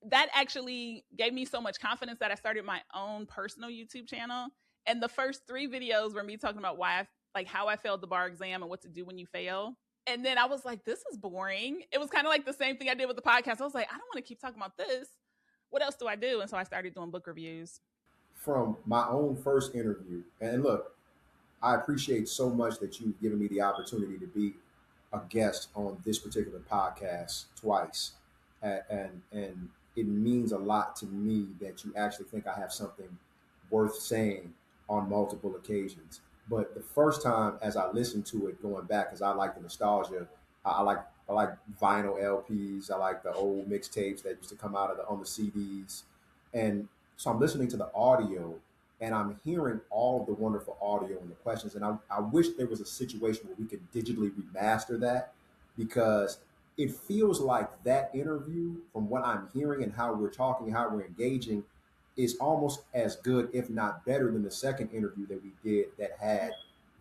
That actually gave me so much confidence that I started my own personal YouTube channel. And the first 3 videos were me talking about how I failed the bar exam and what to do when you fail. And then I was like, this is boring. It was kind of like the same thing I did with the podcast. I was like, I don't want to keep talking about this. What else do I do? And so I started doing book reviews. From my own first interview, and look, I appreciate so much that you've given me the opportunity to be a guest on this particular podcast twice. And it means a lot to me that you actually think I have something worth saying on multiple occasions. But the first time, as I listened to it going back, because I like the nostalgia, I like vinyl LPs, I like the old mixtapes that used to come out on the CDs, and so I'm listening to the audio and I'm hearing all of the wonderful audio and the questions. And I wish there was a situation where we could digitally remaster that, because it feels like that interview, from what I'm hearing and how we're talking, how we're engaging, is almost as good, if not better, than the second interview that we did that had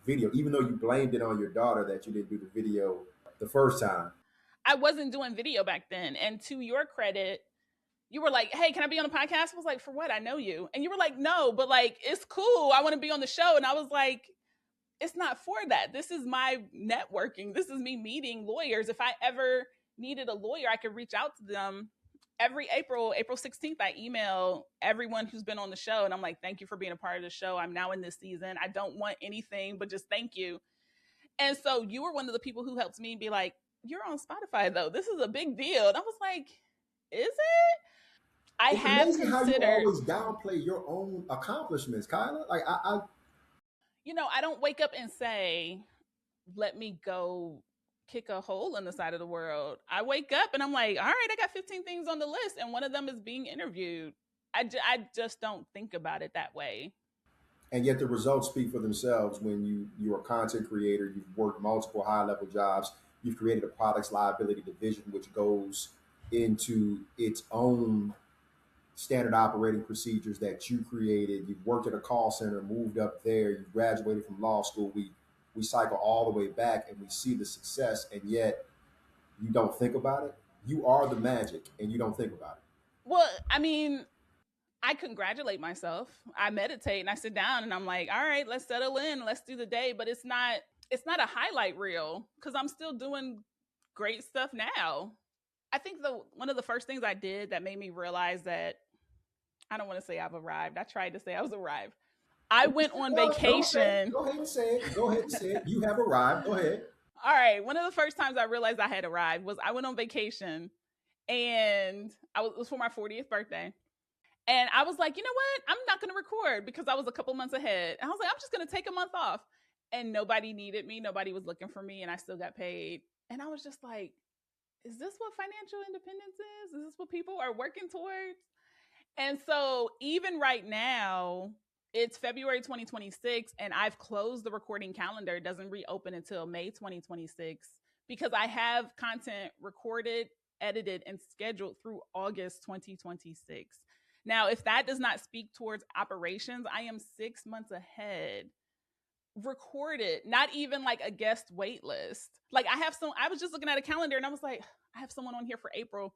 video, even though you blamed it on your daughter that you didn't do the video the first time. I wasn't doing video back then. And to your credit, you were like, hey, can I be on a podcast? I was like, for what? I know you. And you were like, no, but like, it's cool. I want to be on the show. And I was like, it's not for that. This is my networking. This is me meeting lawyers. If I ever needed a lawyer, I could reach out to them. Every April 16th, I email everyone who's been on the show. And I'm like, thank you for being a part of the show. I'm now in this season. I don't want anything but just thank you. And so you were one of the people who helped me be like, you're on Spotify though. This is a big deal. And I was like, is it? I It's have amazing how you considered, always downplay your own accomplishments, Kyla. Like I don't wake up and say, let me go kick a hole in the side of the world. I wake up and I'm like, all right, I got 15 things on the list, and one of them is being interviewed. I just don't think about it that way. and yet the results speak for themselves. When you're a content creator, you've worked multiple high level jobs, you've created a products liability division which goes into its own standard operating procedures that you created. You've worked at a call center, moved up there, you graduated from law school. We cycle all the way back and we see the success, and yet you don't think about it. You are the magic and you don't think about it. Well, I mean, I congratulate myself. I meditate and I sit down and I'm like, all right, let's settle in, let's do the day. But it's not a highlight reel, because I'm still doing great stuff now. I think one of the first things I did that made me realize that, I don't want to say I've arrived. I tried to say I was arrived. I went on Well, don't say it. vacation. Go ahead and say it. Go ahead and say it. You have arrived. Go ahead. All right. One of the first times I realized I had arrived was I went on vacation, and it was for my 40th birthday. And I was like, you know what? I'm not going to record because I was a couple months ahead. And I was like, I'm just going to take a month off. And nobody needed me. Nobody was looking for me. And I still got paid. And I was just like, is this what financial independence is? Is this what people are working towards? And so even right now, it's February 2026, and I've closed the recording calendar. It doesn't reopen until May 2026, because I have content recorded, edited, and scheduled through August 2026. Now, if that does not speak towards operations, I am 6 months ahead. Recorded, not even like a guest wait list. Like, I was just looking at a calendar and I was like, I have someone on here for April.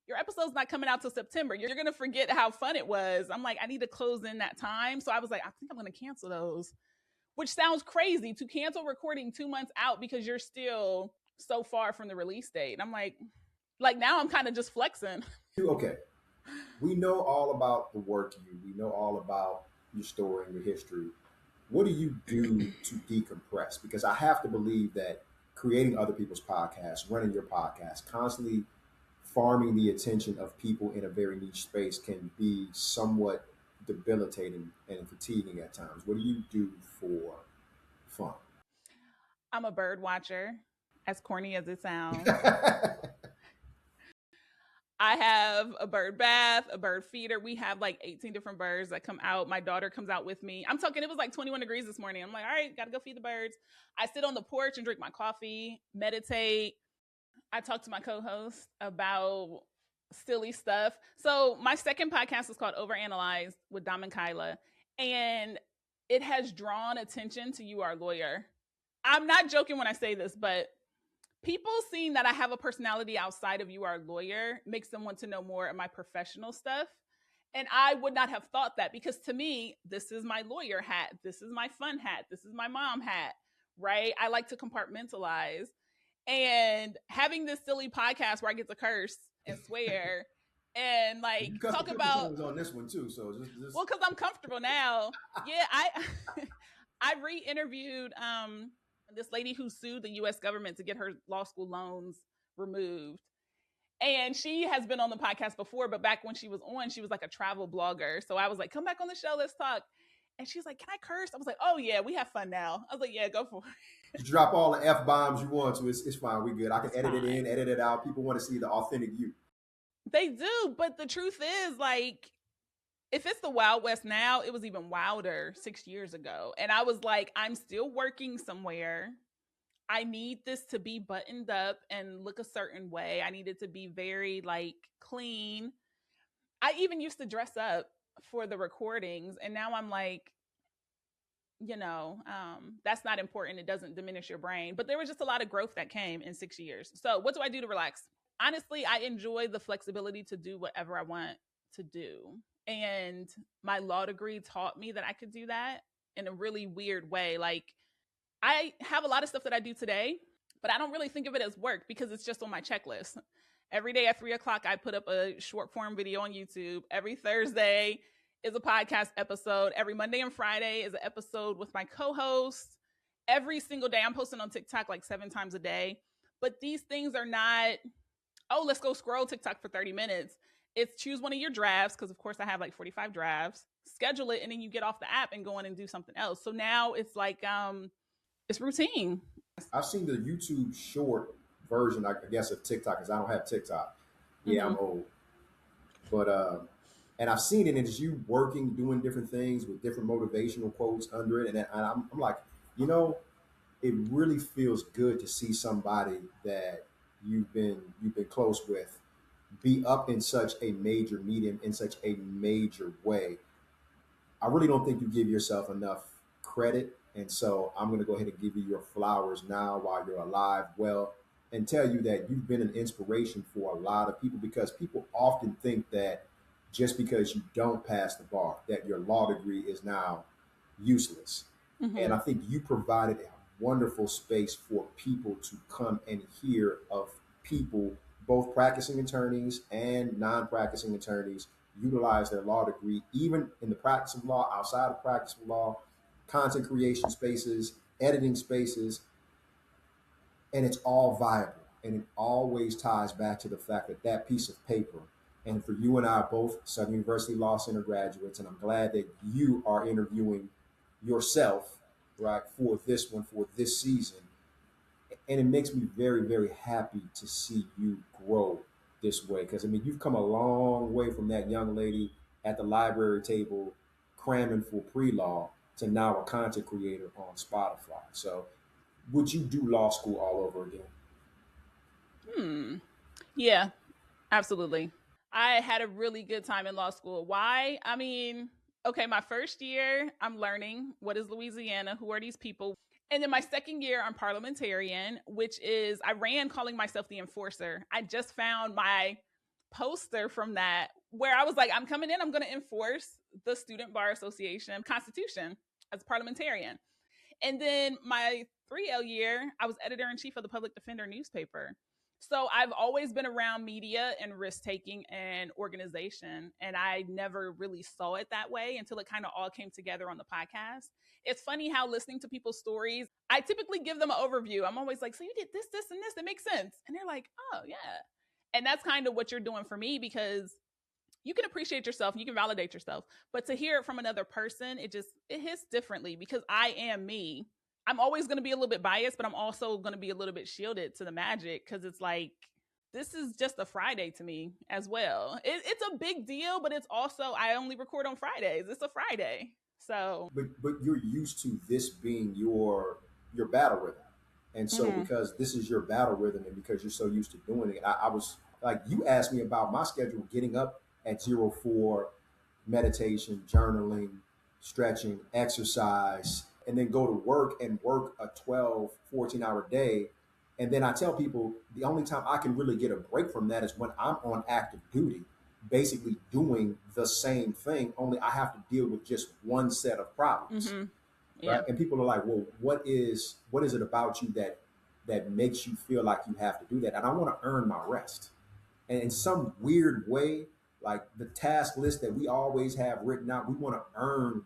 Your episode's not coming out till September. You're going to forget how fun it was. I'm like, I need to close in that time. So I was like, I think I'm going to cancel those, which sounds crazy to cancel recording 2 months out because you're still so far from the release date. And I'm like now I'm kind of just flexing. Okay. We know all about the work we know all about your story and your history. what do you do to decompress? Because I have to believe that creating other people's podcasts, running your podcast, constantly farming the attention of people in a very niche space can be somewhat debilitating and fatiguing at times. What do you do for fun? I'm a bird watcher, as corny as it sounds. I have a bird bath, a bird feeder. We have like 18 different birds that come out. My daughter comes out with me. I'm talking, it was like 21 degrees this morning. I'm like, all right, got to go feed the birds. I sit on the porch and drink my coffee, meditate. I talk to my co-host about silly stuff. So my second podcast is called Overanalyzed with Dom and Kyla. And it has drawn attention to You Are a Lawyer. I'm not joking when I say this, but people seeing that I have a personality outside of You Are a Lawyer makes them want to know more of my professional stuff. And I would not have thought that, because to me, this is my lawyer hat. This is my fun hat. This is my mom hat, right? I like to compartmentalize. And having this silly podcast where I get to curse and swear and like You cut the talk cookie about, tongues on this one too, so just well, because I'm comfortable now. Yeah, I re-interviewed this lady who sued the US government to get her law school loans removed. And she has been on the podcast before, but back when she was on, she was like a travel blogger. So I was like, come back on the show, let's talk. And she's like, can I curse? I was like, oh yeah, we have fun now. I was like, yeah, go for it. you drop all the F bombs you want to. It's fine. We good. I can It's edit it fine. in, edit it out. People want to see the authentic you. They do, but the truth is, like, if it's the Wild West now, it was even wilder 6 years ago. And I was like, I'm still working somewhere. I need this to be buttoned up and look a certain way. I need it to be very like clean. I even used to dress up for the recordings, and now I'm like, that's not important. It doesn't diminish your brain. But there was just a lot of growth that came in 6 years. So what do I do to relax? Honestly, I enjoy the flexibility to do whatever I want to do. And my law degree taught me that I could do that in a really weird way. Like, I have a lot of stuff that I do today, but I don't really think of it as work because it's just on my checklist. Every day at 3 o'clock, I put up a short form video on YouTube. Every Thursday is a podcast episode. Every Monday and Friday is an episode with my co-host. Every single day, I'm posting on TikTok like 7 times a day. But these things are not, oh, let's go scroll TikTok for 30 minutes. It's choose one of your drafts, because of course I have like 45 drafts, schedule it, and then you get off the app and go in and do something else. So now it's like, it's routine. I've seen the YouTube short version, I guess, of TikTok because I don't have TikTok. Yeah, Mm-hmm. I'm old, but and I've seen it, and it's you working, doing different things with different motivational quotes under it, and I'm like, you know, it really feels good to see somebody that you've been close with be up in such a major medium in such a major way. I really don't think you give yourself enough credit. And so I'm going to go ahead and give you your flowers now while you're alive, well, and tell you that you've been an inspiration for a lot of people, because people often think that just because you don't pass the bar, that your law degree is now useless. Mm-hmm. And I think you provided a wonderful space for people to come and hear of people, both practicing attorneys and non practicing attorneys, utilize their law degree, even in the practice of law, outside of practice of law, content creation spaces, editing spaces, and it's all viable. And it always ties back to the fact that that piece of paper, and for you and I, both Southern University Law Center graduates, and I'm glad that you are interviewing yourself, right, for this one, for this season. And it makes me very, very happy to see you grow this way. Because, I mean, you've come a long way from that young lady at the library table cramming for pre law to now a content creator on Spotify. So, would you do law school all over again? Hmm. Yeah, absolutely. I had a really good time in law school. Why? I mean, okay, my first year, I'm learning what is Louisiana, who are these people. And then my second year, I'm parliamentarian, which is, I ran calling myself the enforcer. I just found my poster from that where I was like, I'm coming in, I'm going to enforce the Student Bar Association Constitution as a parliamentarian. And then my 3L year, I was editor in chief of the Public Defender newspaper. So I've always been around media and risk taking and organization. And I never really saw it that way until it kind of all came together on the podcast. It's funny how listening to people's stories, I typically give them an overview. I'm always like, so you did this, this, and this. It makes sense. And they're like, oh, yeah. And that's kind of what you're doing for me, because you can appreciate yourself, you can validate yourself, but to hear it from another person, it hits differently, because I am me. I'm always going to be a little bit biased, but I'm also going to be a little bit shielded to the magic, because it's like, this is just a Friday to me as well. It's a big deal, but it's also, I only record on Fridays. It's a Friday. So, but you're used to this being your battle rhythm, and so because this is your battle rhythm, and because you're so used to doing it, I was like, you asked me about my schedule, getting up at 04, meditation, journaling, stretching, exercise, and then go to work and work a 12, 14-hour day. And then I tell people the only time I can really get a break from that is when I'm on active duty, basically doing the same thing, only I have to deal with just one set of problems. yeah. Right? And people are like, well, what is it about you that makes you feel like you have to do that? And I want to earn my rest. And in some weird way, like the task list that we always have written out, we want to earn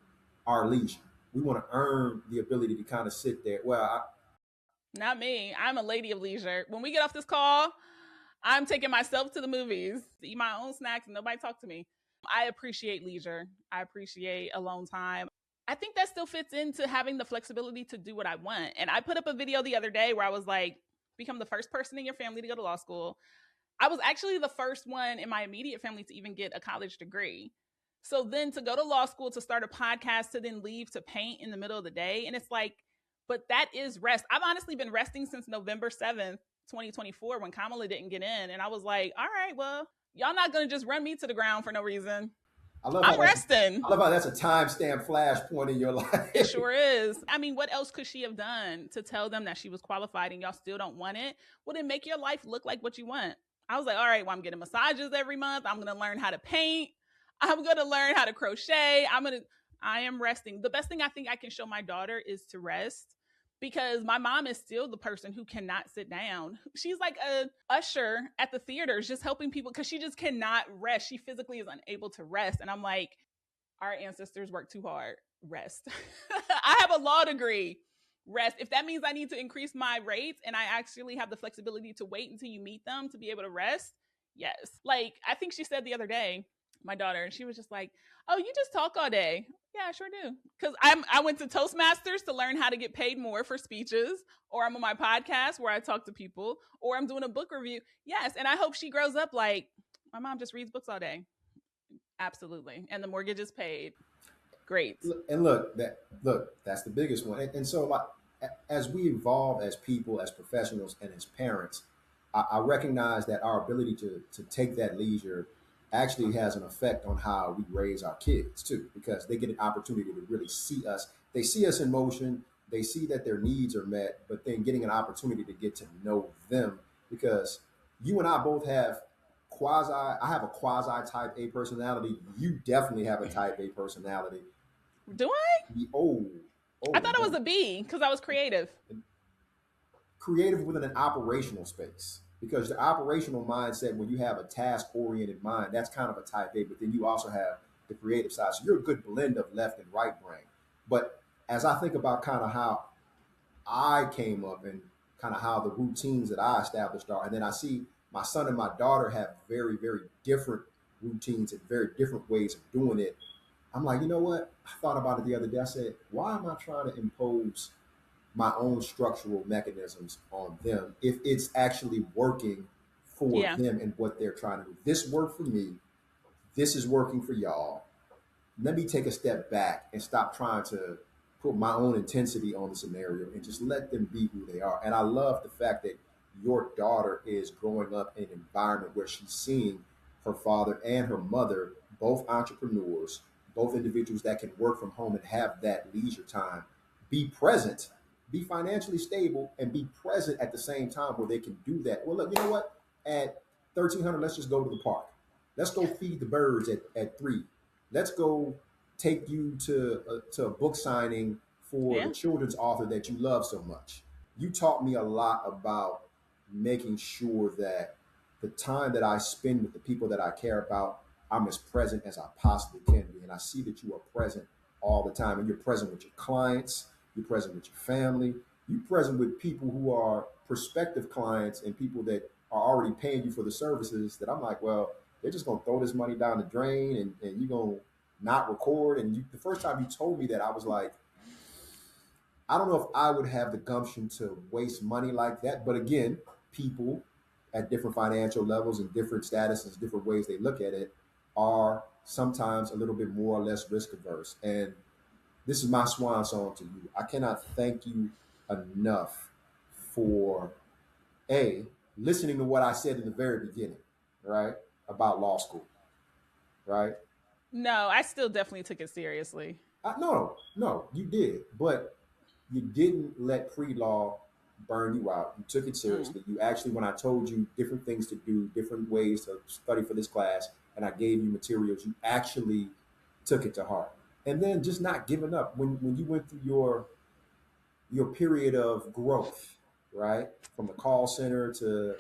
our leisure. We want to earn the ability to kind of sit there. Well, Not me. I'm a lady of leisure. When we get off this call, I'm taking myself to the movies, to eat my own snacks, and nobody talk to me. I appreciate leisure. I appreciate alone time. I think that still fits into having the flexibility to do what I want. And I put up a video the other day where I was like, become the first person in your family to go to law school. I was actually the first one in my immediate family to even get a college degree. So then to go to law school, to start a podcast, to then leave to paint in the middle of the day. And it's like, but that is rest. I've honestly been resting since November 7th, 2024, when Kamala didn't get in. And I was like, all right, well, y'all not going to just run me to the ground for no reason. I'm resting. I love how that's a timestamp flashpoint in your life. It sure is. I mean, what else could she have done to tell them that she was qualified and y'all still don't want it? Well, then make your life look like what you want. I was like, all right, well, I'm getting massages every month. I'm going to learn how to paint. I'm going to learn how to crochet. I am resting. The best thing I think I can show my daughter is to rest, because my mom is still the person who cannot sit down. She's like a usher at the theaters, just helping people, because she just cannot rest. She physically is unable to rest. And I'm like, our ancestors worked too hard. Rest. I have a law degree. Rest. If that means I need to increase my rates and I actually have the flexibility to wait until you meet them to be able to rest, yes. Like, I think she said the other day, my daughter, and she was just like, oh, you just talk all day. Yeah, I sure do. Because I went to Toastmasters to learn how to get paid more for speeches, or I'm on my podcast where I talk to people, or I'm doing a book review. Yes, and I hope she grows up like, my mom just reads books all day. Absolutely. And the mortgage is paid. Great. And look, that's the biggest one. And so, like, as we evolve as people, as professionals, and as parents, I recognize that our ability to take that leisure actually has an effect on how we raise our kids too, because they get an opportunity to really see us. They see us in motion. They see that their needs are met, but then getting an opportunity to get to know them, because you and I both have I have a quasi type A personality. You definitely have a type A personality. Do I? Oh, I thought it was a B because I was creative. Creative within an operational space. Because the operational mindset, when you have a task-oriented mind, that's kind of a type A, but then you also have the creative side. So you're a good blend of left and right brain. But as I think about kind of how I came up and kind of how the routines that I established are, and then I see my son and my daughter have very, very different routines and very different ways of doing it. I'm like, you know what? I thought about it the other day. I said, why am I trying to impose my own structural mechanisms on them if it's actually working for them and what they're trying to do? This worked for me. This is working for y'all. Let me take a step back and stop trying to put my own intensity on the scenario and just let them be who they are. And I love the fact that your daughter is growing up in an environment where she's seeing her father and her mother, both entrepreneurs, both individuals that can work from home and have that leisure time, be present, be financially stable, and be present at the same time where they can do that. Well, look, you know what? At 1,300, let's just go to the park. Let's go feed the birds at 3. Let's go take you to a book signing for the children's author that you love so much. You taught me a lot about making sure that the time that I spend with the people that I care about, I'm as present as I possibly can be. And I see that you are present all the time. And you're present with your clients, you're present with your family, you're present with people who are prospective clients and people that are already paying you for the services that I'm like, well, they're just going to throw this money down the drain and you're going to not record. And the first time you told me that, I was like, I don't know if I would have the gumption to waste money like that. But again, people at different financial levels and different statuses, different ways they look at it, are sometimes a little bit more or less risk averse. And this is my swan song to you. I cannot thank you enough for listening to what I said in the very beginning, right? About law school, right? No, I still definitely took it seriously. No, you did. But you didn't let pre-law burn you out. You took it seriously. You actually, when I told you different things to do, different ways to study for this class, and I gave you materials, you actually took it to heart. And then just not giving up. When you went through your period of growth, right? From the call center to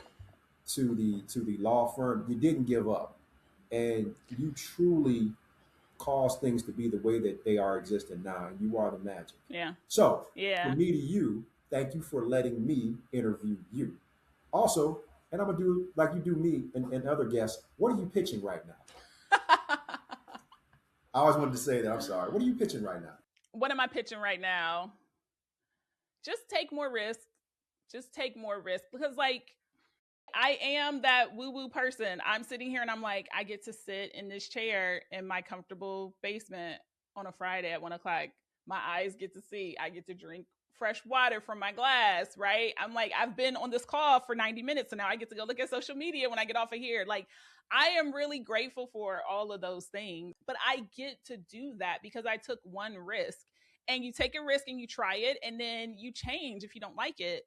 the law firm, you didn't give up. And you truly cause things to be the way that they are existing now, and you are the magic. Yeah. So, yeah. from me to you, thank you for letting me interview you. Also, and I'm gonna do like you do me and other guests. What are you pitching right now? I always wanted to say that. I'm sorry. What are you pitching right now? What am I pitching right now? Just take more risk. Just take more risk because, like, I am that woo-woo person. I'm sitting here and I'm like, I get to sit in this chair in my comfortable basement on a Friday at 1:00. My eyes get to see. I get to drink fresh water from my glass, right? I'm like, I've been on this call for 90 minutes, so now I get to go look at social media when I get off of here. Like, I am really grateful for all of those things, but I get to do that because I took one risk. And you take a risk and you try it, and then you change if you don't like it.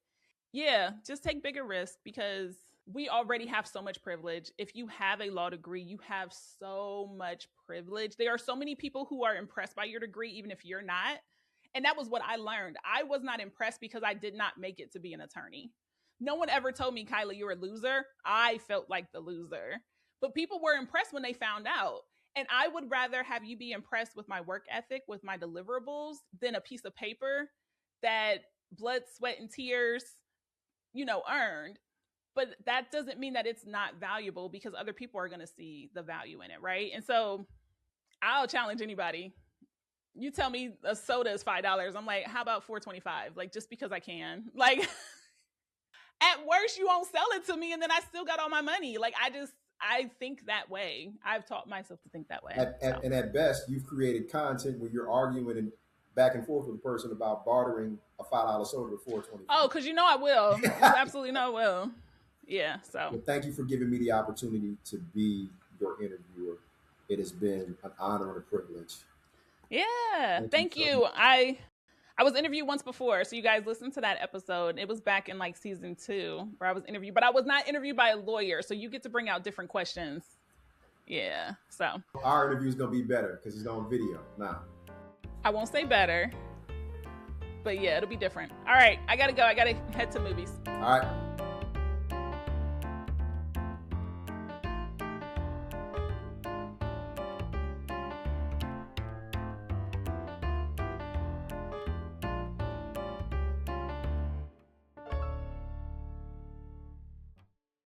Yeah, just take bigger risks because we already have so much privilege. If you have a law degree, you have so much privilege. There are so many people who are impressed by your degree, even if you're not. And that was what I learned. I was not impressed because I did not make it to be an attorney. No one ever told me, Kyla, you're a loser. I felt like the loser. But people were impressed when they found out. And I would rather have you be impressed with my work ethic, with my deliverables, than a piece of paper that blood, sweat, and tears, earned. But that doesn't mean that it's not valuable because other people are going to see the value in it, right? And so I'll challenge anybody. You tell me a soda is $5. I'm like, how about $4.25? Like, just because I can. Like, at worst, you won't sell it to me, and then I still got all my money. Like, I think that way. I've taught myself to think that way. And at best, you've created content where you're arguing and back and forth with a person about bartering a $5 soda for $4.25. Oh, because I will. You absolutely know I will. Yeah. So well, thank you for giving me the opportunity to be your interviewer. It has been an honor and a privilege. Yeah. Thank you. I was interviewed once before, so you guys listen to that episode. It was back in like season 2 where I was interviewed, but I was not interviewed by a lawyer, so you get to bring out different questions. Yeah, so. Our interview is going to be better because it's on video now. I won't say better, but yeah, it'll be different. All right, I got to go. I got to head to movies. All right.